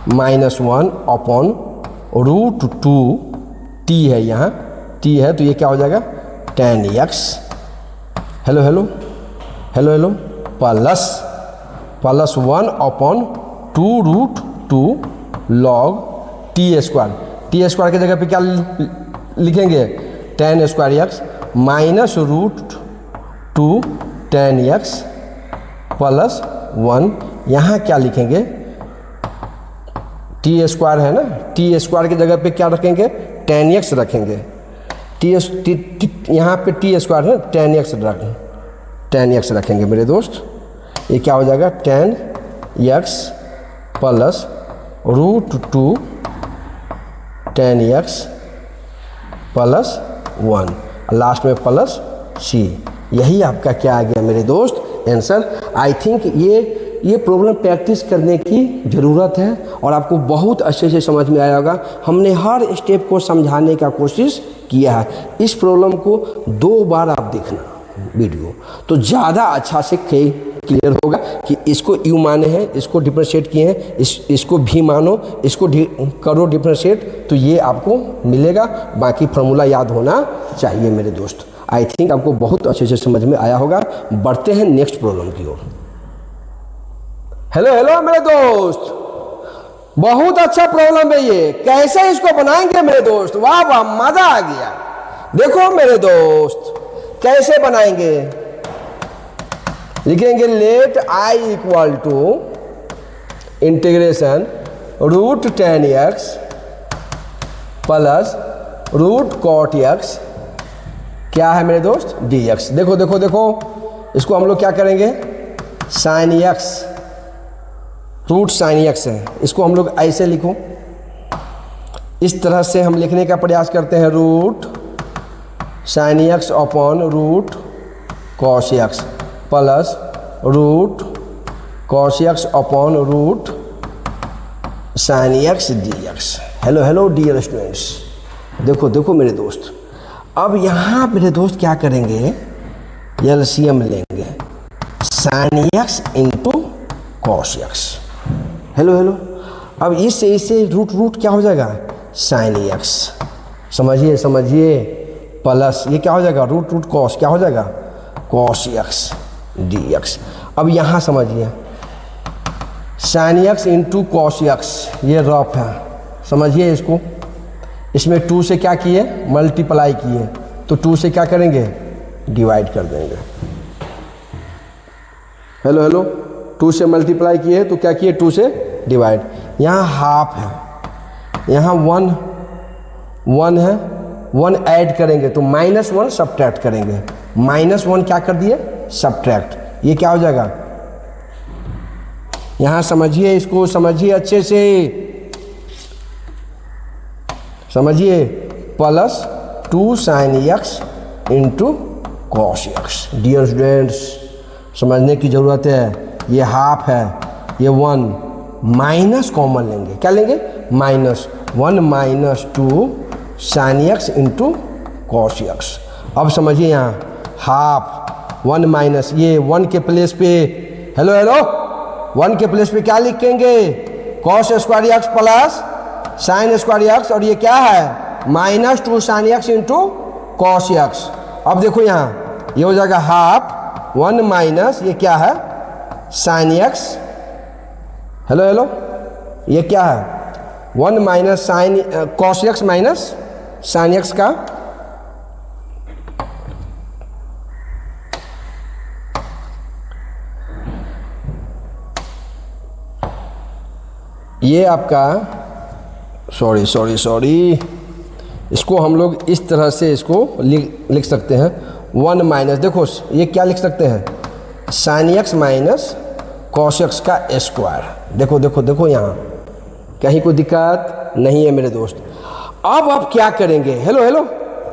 minus one upon root two, t है यहाँ, टी है तो ये क्या हो जाएगा, tan x. Hello hello hello hello, plus one upon two root two log t square. T square की जगह पे क्या लिखेंगे, tan square x minus root two tan x plus one. यहाँ क्या लिखेंगे, टी स्क्वायर है ना, टी स्क्वायर की जगह पे क्या रखेंगे, टेन एक्स रखेंगे। यहाँ पे टी स्क्वायर है, टेन एक्स रखेंगे मेरे दोस्त। ये क्या हो जाएगा, tan x plus root two tan x plus one, last में प्लस सी। यही आपका क्या आ गया मेरे दोस्त, आंसर। आई थिंक ये प्रॉब्लम प्रैक्टिस करने की ज़रूरत है और आपको बहुत अच्छे से समझ में आया होगा। हमने हर स्टेप को समझाने का कोशिश किया है। इस प्रॉब्लम को 2 बार आप देखना वीडियो, तो ज़्यादा अच्छा से क्लियर होगा कि इसको यू माने हैं, इसको डिफरेंशिएट किए हैं, इसको भी मानो, इसको करो डिफरेंशिएट, तो ये आपको मिलेगा। बाकी फार्मूला याद होना चाहिए मेरे दोस्त। आई थिंक आपको बहुत अच्छे से समझ में आया होगा। बढ़ते हैं नेक्स्ट प्रॉब्लम की ओर। हेलो हेलो मेरे दोस्त, बहुत अच्छा प्रॉब्लम है ये। कैसे इसको बनाएंगे मेरे दोस्त, वाह वाह, मजा आ गया। देखो मेरे दोस्त कैसे बनाएंगे, लिखेंगे let I equal to integration root tan x plus root cot x, क्या है मेरे दोस्त, डी एक्स। देखो देखो देखो, इसको हम लोग क्या करेंगे, sine x, root sine x है, इसको हम लोग ऐसे लिखो। इस तरह से हम लिखने का प्रयास करते हैं, root sine x upon root cos x plus root cos x upon root sine x d x. Hello hello dear students, देखो देखो मेरे दोस्त, अब यहाँ मेरे दोस्त क्या करेंगे, एलसीएम लेंगे, sign x into cos x. Hello hello, अब इससे रूट क्या हो जाएगा, साइन एक्स, समझिए समझिए, प्लस ये क्या हो जाएगा, रूट कॉस, क्या हो जाएगा, कॉस एक्स डी एक्स। अब यहाँ समझिए, sign x into cos x, ये रफ है, समझिए इसको। इसमें 2 से क्या किए, मल्टीप्लाई किए, तो 2 से क्या करेंगे, डिवाइड कर देंगे। हेलो हेलो, 2 से मल्टीप्लाई किए तो क्या किए, 2 से डिवाइड। यहाँ हाफ है, यहाँ 1 है, 1 ऐड करेंगे तो -1 सब्ट्रैक्ट करेंगे, -1 क्या कर दिए, सब्ट्रैक्ट। ये क्या हो जाएगा, यहाँ समझिए, इसको समझिए अच्छे से, समझिए, plus 2 sine x into cos x. Dear students, समझने की ज़रूरत है। ये हाफ है, ये 1, माइनस कॉमन लेंगे, क्या लेंगे, -1 minus 2 sine x into cos x. अब समझिए, यहाँ हाफ 1 माइनस, ये 1 के प्लेस पे, हेलो हेलो, 1 के प्लेस पे क्या लिखेंगे, cos square x plus sine square x, और ये क्या है, -2 sine x into cos x. अब देखो यहाँ ये हो जाएगा हाफ 1 माइनस, ये क्या है, साइन एक्स, हेलो हेलो, ये क्या है, 1 minus sine cos x minus sine x का, ये आपका, सॉरी, इसको हम लोग इस तरह से इसको लिख सकते हैं, 1 माइनस, देखो ये क्या लिख सकते हैं, sine x minus cos x का स्क्वायर। देखो देखो देखो, यहाँ कहीं कोई दिक्कत नहीं है मेरे दोस्त। अब आप क्या करेंगे, हेलो हेलो,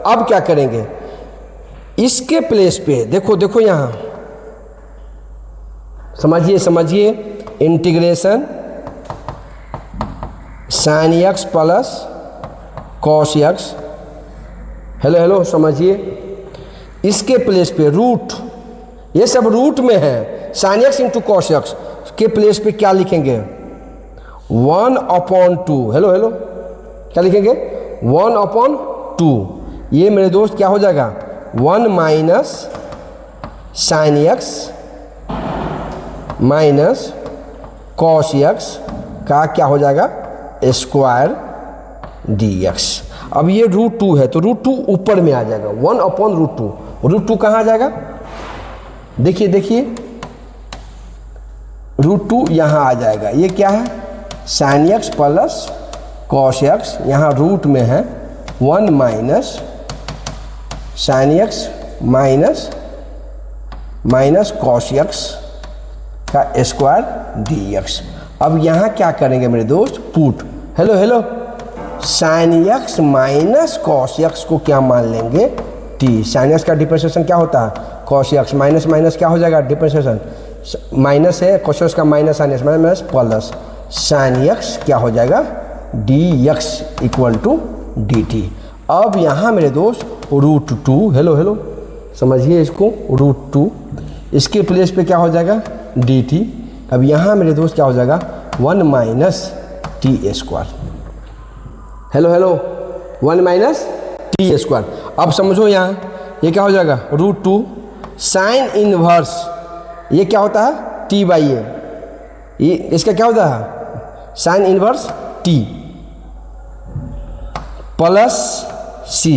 अब क्या करेंगे, इसके प्लेस पे देखो देखो, यहाँ समझिए समझिए, integration sine x plus cos x, hello hello समझिए, इसके प्लेस पे रूट, ये सब रूट में है, sine x into cos x के प्लेस पे क्या लिखेंगे 1/2, हेलो हेलो क्या लिखेंगे 1/2। ये मेरे दोस्त क्या हो जाएगा 1 minus sine x minus cos x का क्या हो जाएगा स्क्वायर डी एक्स। अब ये √2 है तो √2 ऊपर में आ जाएगा 1/√2। √2 कहाँ आ जाएगा, देखिए देखिए √2 यहाँ आ जाएगा। ये क्या है sine x plus cos x, यहाँ रूट में है 1 minus sine x minus cos x का स्क्वायर डी एक्स। अब यहाँ क्या करेंगे मेरे दोस्त put, hello hello, sign x minus cos x को क्या मान लेंगे टी। साइन एक्स का डिफरेंशिएशन क्या होता है कॉस एक्स, माइनस माइनस क्या हो जाएगा डिफरेंशिएशन, माइनस है कॉस एक्स का minus sine x minus plus sine x क्या हो जाएगा d x equal to d t. अब यहाँ मेरे दोस्त √2, हेलो हेलो समझिए इसको √2, इसके प्लेस पे क्या हो जाएगा डी टी। अब यहाँ मेरे दोस्त क्या हो जाएगा 1 minus T square, hello hello 1 minus T square. अब समझो यहाँ ये क्या हो जाएगा √2 साइन इनवर्स, ये क्या होता है टी बाई ए, ये इसका क्या होता है साइन इनवर्स टी प्लस सी।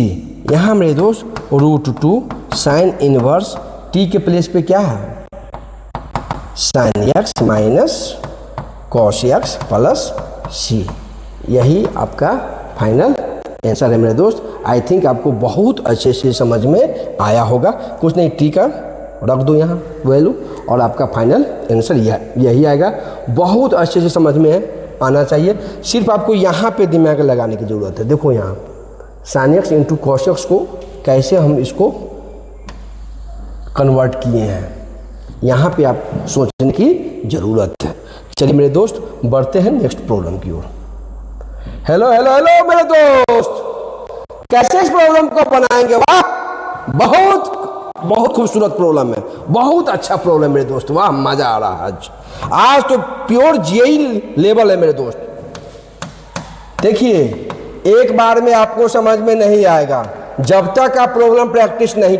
यहाँ मेरे दोस्त √2 साइन इनवर्स टी के प्लेस पे क्या है sine x minus cos x plus सी। यही आपका फाइनल आंसर है मेरे दोस्त। आई थिंक आपको बहुत अच्छे से समझ में आया होगा। कुछ नहीं, टी का रख दो यहाँ वैल्यू और आपका फाइनल आंसर यही आएगा। बहुत अच्छे से समझ में आना चाहिए, सिर्फ आपको यहाँ पे दिमाग लगाने की ज़रूरत है। देखो यहाँ sign x into cos x को कैसे हम इसको कन्वर्ट किए हैं, यहाँ पे आप सोचने की ज़रूरत है। चलिए मेरे दोस्त बढ़ते हैं नेक्स्ट प्रॉब्लम की ओर। हेलो हेलो हेलो मेरे दोस्त, कैसे इस प्रॉब्लम को बनाएंगे, वाह बहुत बहुत खूबसूरत प्रॉब्लम है, बहुत अच्छा प्रॉब्लम मेरे दोस्त, वाह मजा आ रहा है आज तो प्योर जीआई लेवल है मेरे दोस्त। देखिए एक बार में आपको समझ में नहीं आएगा जब तक आप प्रॉब्लम प्रैक्टिस नहीं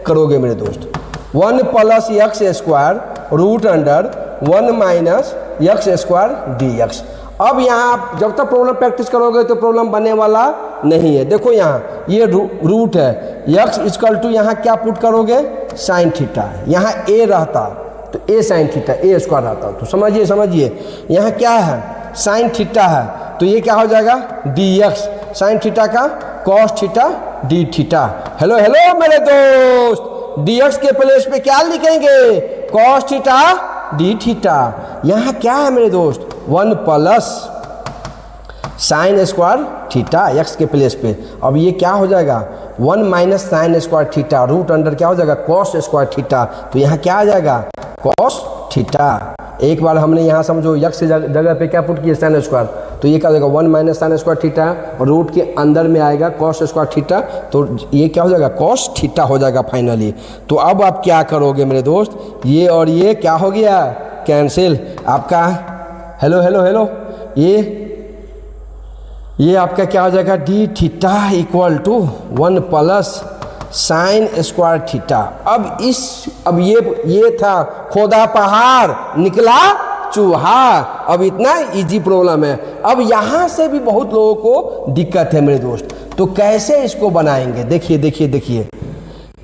करोगे मेरे दोस्त। 1 plus x square root under 1 minus x square d x. अब यहाँ आप जब तक प्रॉब्लम प्रैक्टिस करोगे तो प्रॉब्लम बनने वाला नहीं है। देखो यहाँ ये रूट है, एक्स इक्वल टू यहाँ क्या पुट करोगे साइन थीटा, यहाँ ए रहता तो ए साइन थीटा ए स्क्वायर रहता, तो समझिए समझिए यहाँ क्या है साइन थीटा है तो ये क्या हो जाएगा डी एक्स, साइन थीटा का cos theta d theta. Hello hello मेरे दोस्त, डी एक्स के प्लेस पे क्या लिखेंगे कॉस थीटा डी थीटा। यहाँ क्या है मेरे दोस्त 1 plus sine square theta x के प्लेस पे। अब ये क्या हो जाएगा 1 minus sine square theta root under क्या हो जाएगा कॉस स्क्वायर थीटा, तो यहाँ क्या आ जाएगा कॉस थीटा। एक बार हमने यहाँ समझो एक्स की जगह पे क्या पुट किया साइन स्क्वायर, तो ये क्या हो जाएगा 1 माइनस साइन स्क्वायर थीटा और रूट के अंदर में आएगा कॉस स्क्वायर थीटा, तो ये क्या हो जाएगा कॉस थीटा हो जाएगा फाइनली। तो अब आप क्या करोगे मेरे दोस्त, ये और ये क्या हो गया कैंसिल आपका, हेलो हेलो हेलो ये आपका क्या हो जाएगा d theta equal to 1 plus sine square theta. अब ये था खोदा पहाड़ निकला चूहा, अब इतना इजी प्रॉब्लम है। अब यहाँ से भी बहुत लोगों को दिक्कत है मेरे दोस्त, तो कैसे इसको बनाएंगे देखिए देखिए देखिए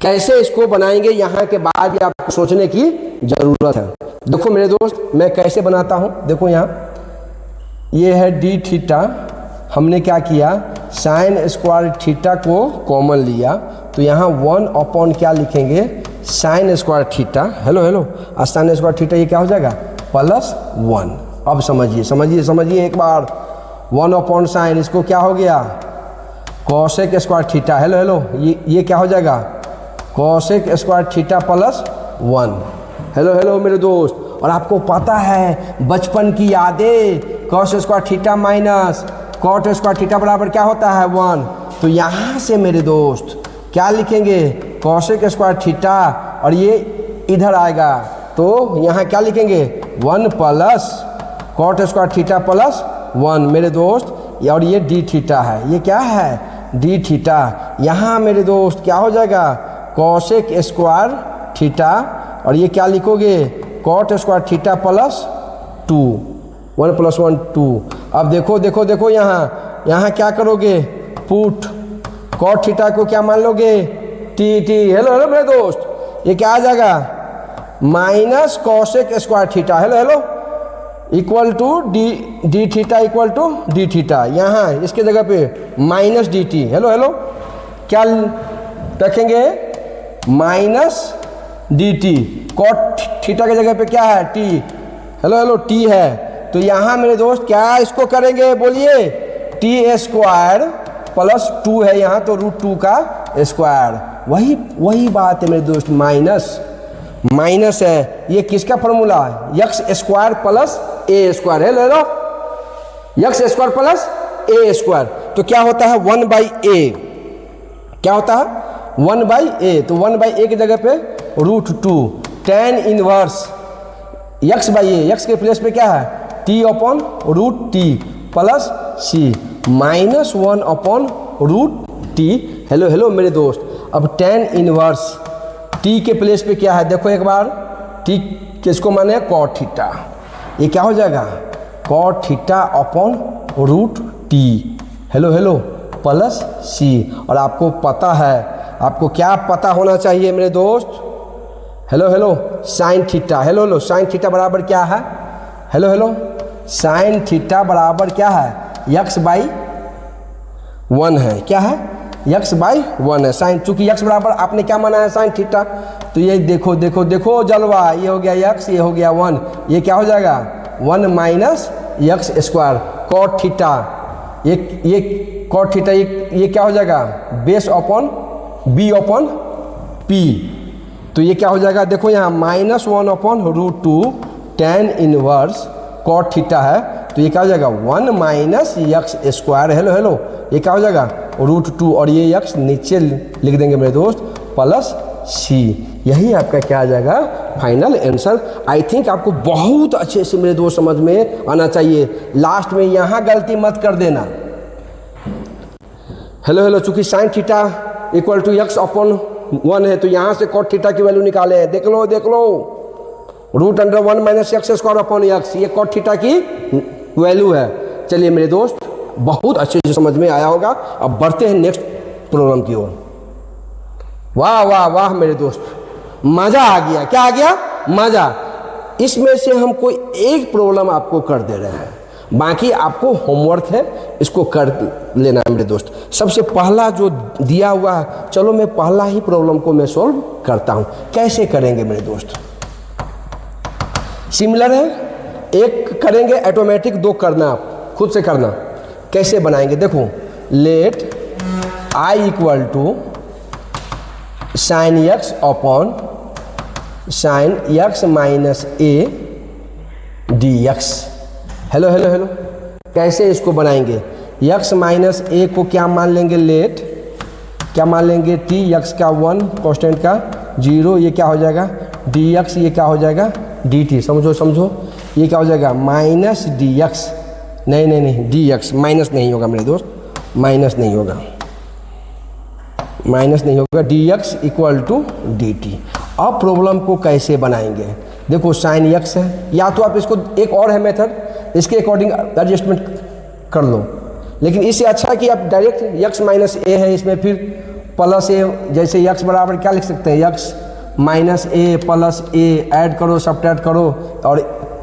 कैसे इसको बनाएंगे, यहाँ के बाद भी आपको सोचने की ज़रूरत है। देखो मेरे दोस्त मैं कैसे बनाता हूँ, देखो यहाँ ये है डी थीटा, हमने क्या किया साइन स्क्वायर थीटा को कॉमन लिया तो यहाँ 1 अपॉन क्या लिखेंगे sign square theta, hello hello sign square theta ये क्या हो जाएगा प्लस 1। अब समझिए समझिए समझिए एक बार 1 अपॉन साइन, इसको क्या हो गया cosec square theta, hello hello ये क्या हो जाएगा cosec square theta plus 1। Hello hello मेरे दोस्त और आपको पता है बचपन की यादें, cos square theta minus cot square theta बराबर क्या होता है 1। तो यहाँ से मेरे दोस्त क्या लिखेंगे कॉसेक स्क्वायर थीटा और ये इधर आएगा तो यहाँ क्या लिखेंगे 1 plus cot square theta plus 1 मेरे दोस्त। और ये डी थीटा है, ये क्या है डी थीटा। यहाँ मेरे दोस्त क्या हो जाएगा कॉसेक स्क्वायर थीटा और ये क्या लिखोगे कॉट स्क्वायर थीटा प्लस 2 1 + 1 2। अब देखो देखो देखो यहाँ क्या करोगे पुट कॉट थीटा को क्या मान लोगे टी टी। हेलो हेलो मेरे दोस्त ये क्या आ जाएगा minus cosec square theta hello hello equal to d theta equal to d theta. यहाँ इसके जगह पे minus d t. Hello hello क्या रखेंगे minus d t. Cot theta की जगह पे क्या है टी। हेलो हेलो टी है तो यहाँ मेरे दोस्त क्या इसको करेंगे बोलिए टी स्क्वायर प्लस 2 है यहाँ तो √2 का स्क्वायर। वही बात है मेरे दोस्त माइनस है ये किसका formula x square plus a square है। ले लो x square plus a square तो क्या होता है 1/a। क्या होता है 1/a तो 1/a की जगह पे √2 tan इनवर्स x/a x के प्लेस पे क्या है t/√t plus c minus 1/√t। Hello hello मेरे दोस्त अब tan इनवर्स t के प्लेस पे क्या है देखो एक बार t किसको माने कॉट थीटा। ये क्या हो जाएगा cot theta /√t। Hello hello plus c। और आपको पता है आपको क्या पता होना चाहिए मेरे दोस्त hello hello sign theta. Hello hello sine theta बराबर क्या है हेलो हेलो साइन थीटा बराबर क्या है x/1 है। क्या है x/1 है साइन। चूंकि x बराबर आपने क्या माना है साइन थीटा तो ये देखो देखो देखो जलवा ये हो गया x ये हो गया 1 ये क्या हो जाएगा 1 minus x square cot theta. ये कॉट थीटा ये क्या हो जाएगा बेस अपॉन b/p। तो ये क्या हो जाएगा देखो यहाँ -1/√2 tan इनवर्स कॉट थीटा है तो ये क्या हो जाएगा 1 minus x square. Hello hello ये क्या हो जाएगा √2 और ये x नीचे लिख देंगे मेरे दोस्त प्लस c। यही आपका क्या आ जाएगा फाइनल आंसर। आई थिंक आपको बहुत अच्छे से मेरे दोस्त समझ में आना चाहिए। लास्ट में यहाँ गलती मत कर देना। हेलो हेलो चूंकि sine theta equal to x/1 है तो यहाँ से कॉट थीटा की वैल्यू निकाले हैं। देख लो √1 minus x square upon x ये कॉट थीटा की वैल्यू है। चलिए मेरे दोस्त बहुत अच्छे से समझ में आया होगा। अब बढ़ते हैं नेक्स्ट प्रॉब्लम की ओर। वाह वाह वाह मेरे दोस्त मज़ा आ गया। क्या आ गया मज़ा। इसमें से हम कोई एक प्रॉब्लम आपको कर दे रहे हैं बाकी आपको होमवर्क है इसको कर लेना है मेरे दोस्त। सबसे पहला जो दिया हुआ है चलो मैं पहला ही प्रॉब्लम को मैं सॉल्व करता हूँ। कैसे करेंगे मेरे दोस्त सिमिलर है एक करेंगे ऑटोमेटिक दो करना आप खुद से करना। कैसे बनाएंगे देखो let i equal to sine x upon sine x minus a dx। Hello hello hello कैसे इसको बनाएंगे x माइनस a को क्या मान लेंगे लेट क्या मान लेंगे t x का 1 कांस्टेंट का 0 ये क्या हो जाएगा dx ये क्या हो जाएगा dt। समझो ये क्या हो जाएगा माइनस dx नहीं dx माइनस नहीं होगा मेरे दोस्त माइनस नहीं होगा dx इक्वल टू dt। अब प्रॉब्लम को कैसे बनाएंगे देखो साइन x है या तो आप इसको एक और है मेथड इसके अकॉर्डिंग एडजस्टमेंट कर लो लेकिन इससे अच्छा है कि आप डायरेक्ट x माइनस a है इसमें फिर प्लस a जैसे x बराबर क्या लिख सकते हैं x minus a plus a add करो सब्ट्रैक्ट करो और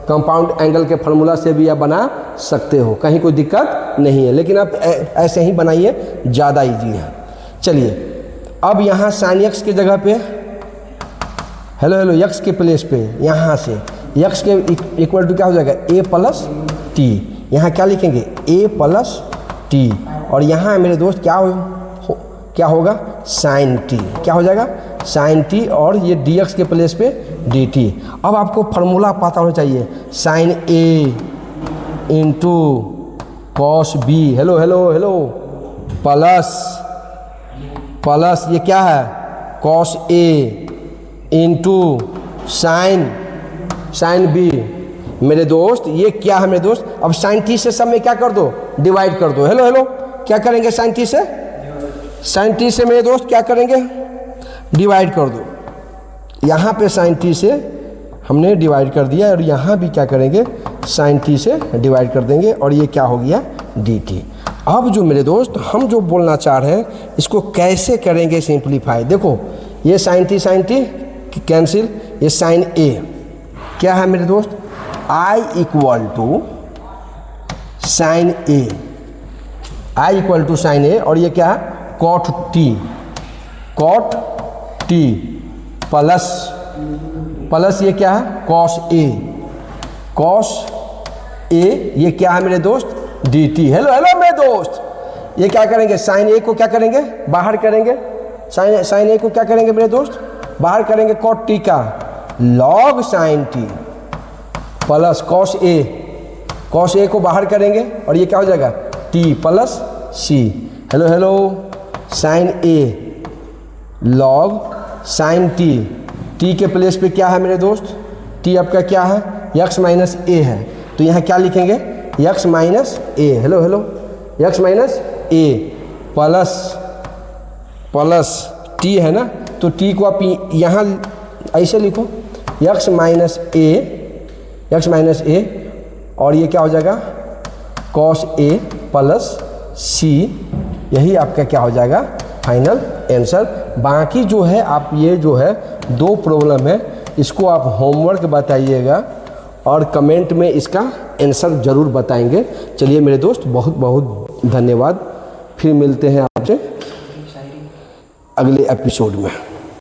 कंपाउंड एंगल के फार्मूला से भी आप बना सकते हो कहीं कोई दिक्कत नहीं है लेकिन आप ऐसे ही बनाइए ज़्यादा ईजी है। चलिए अब यहाँ साइन x की जगह पे हेलो हेलो x के प्लेस पे यहाँ से x के इक्वल टू क्या हो जाएगा a प्लस टी। यहाँ क्या लिखेंगे a प्लस टी और यहाँ मेरे दोस्त क्या होगा साइन टी क्या हो जाएगा साइन टी और ये dx के प्लेस पे डी टी। अब आपको फार्मूला पता होना चाहिए, sine a into cos b, hello hello hello, plus ये क्या है, cos a into sine b. मेरे दोस्त ये क्या है मेरे दोस्त, अब साइन टी से सब में क्या कर दो, डिवाइड कर दो। हेलो हेलो, क्या करेंगे साइन टी से, साइन टी से मेरे दोस्त क्या करेंगे, डिवाइड कर दो। यहाँ पे साइन टी से हमने डिवाइड कर दिया और यहाँ भी क्या करेंगे, साइन टी से डिवाइड कर देंगे और ये क्या हो गया, डी टी। अब जो मेरे दोस्त हम जो बोलना चाह रहे हैं इसको कैसे करेंगे सिंप्लीफाई। देखो ये साइन टी कैंसिल, ये साइन ए क्या है मेरे दोस्त, I equal to sine a, I equal to sine a, और ये क्या है, कॉट टी प्लस ये क्या है, कॉस ए, ये क्या है मेरे दोस्त, डी टी। हेलो हेलो मेरे दोस्त, ये क्या करेंगे, साइन ए को क्या करेंगे, बाहर करेंगे, साइन ए को क्या करेंगे मेरे दोस्त, बाहर करेंगे, कॉट टी का log sine t plus cos a को बाहर करेंगे और ये क्या हो जाएगा, t plus C. Hello hello, sine a log sine t के प्लेस पे क्या है मेरे दोस्त, टी आपका क्या है, x माइनस ए है, तो यहाँ क्या लिखेंगे, x minus a, hello hello, x minus A plus T है ना, तो टी को आप यहाँ ऐसे लिखो, x माइनस ए, और ये क्या हो जाएगा, कॉस ए प्लस सी, यही आपका क्या हो जाएगा, फाइनल आंसर। बाकी जो है आप ये जो है 2 प्रॉब्लम है, इसको आप होमवर्क बताइएगा और कमेंट में इसका आंसर ज़रूर बताएंगे। चलिए मेरे दोस्त, बहुत बहुत धन्यवाद, फिर मिलते हैं आपसे अगले एपिसोड में।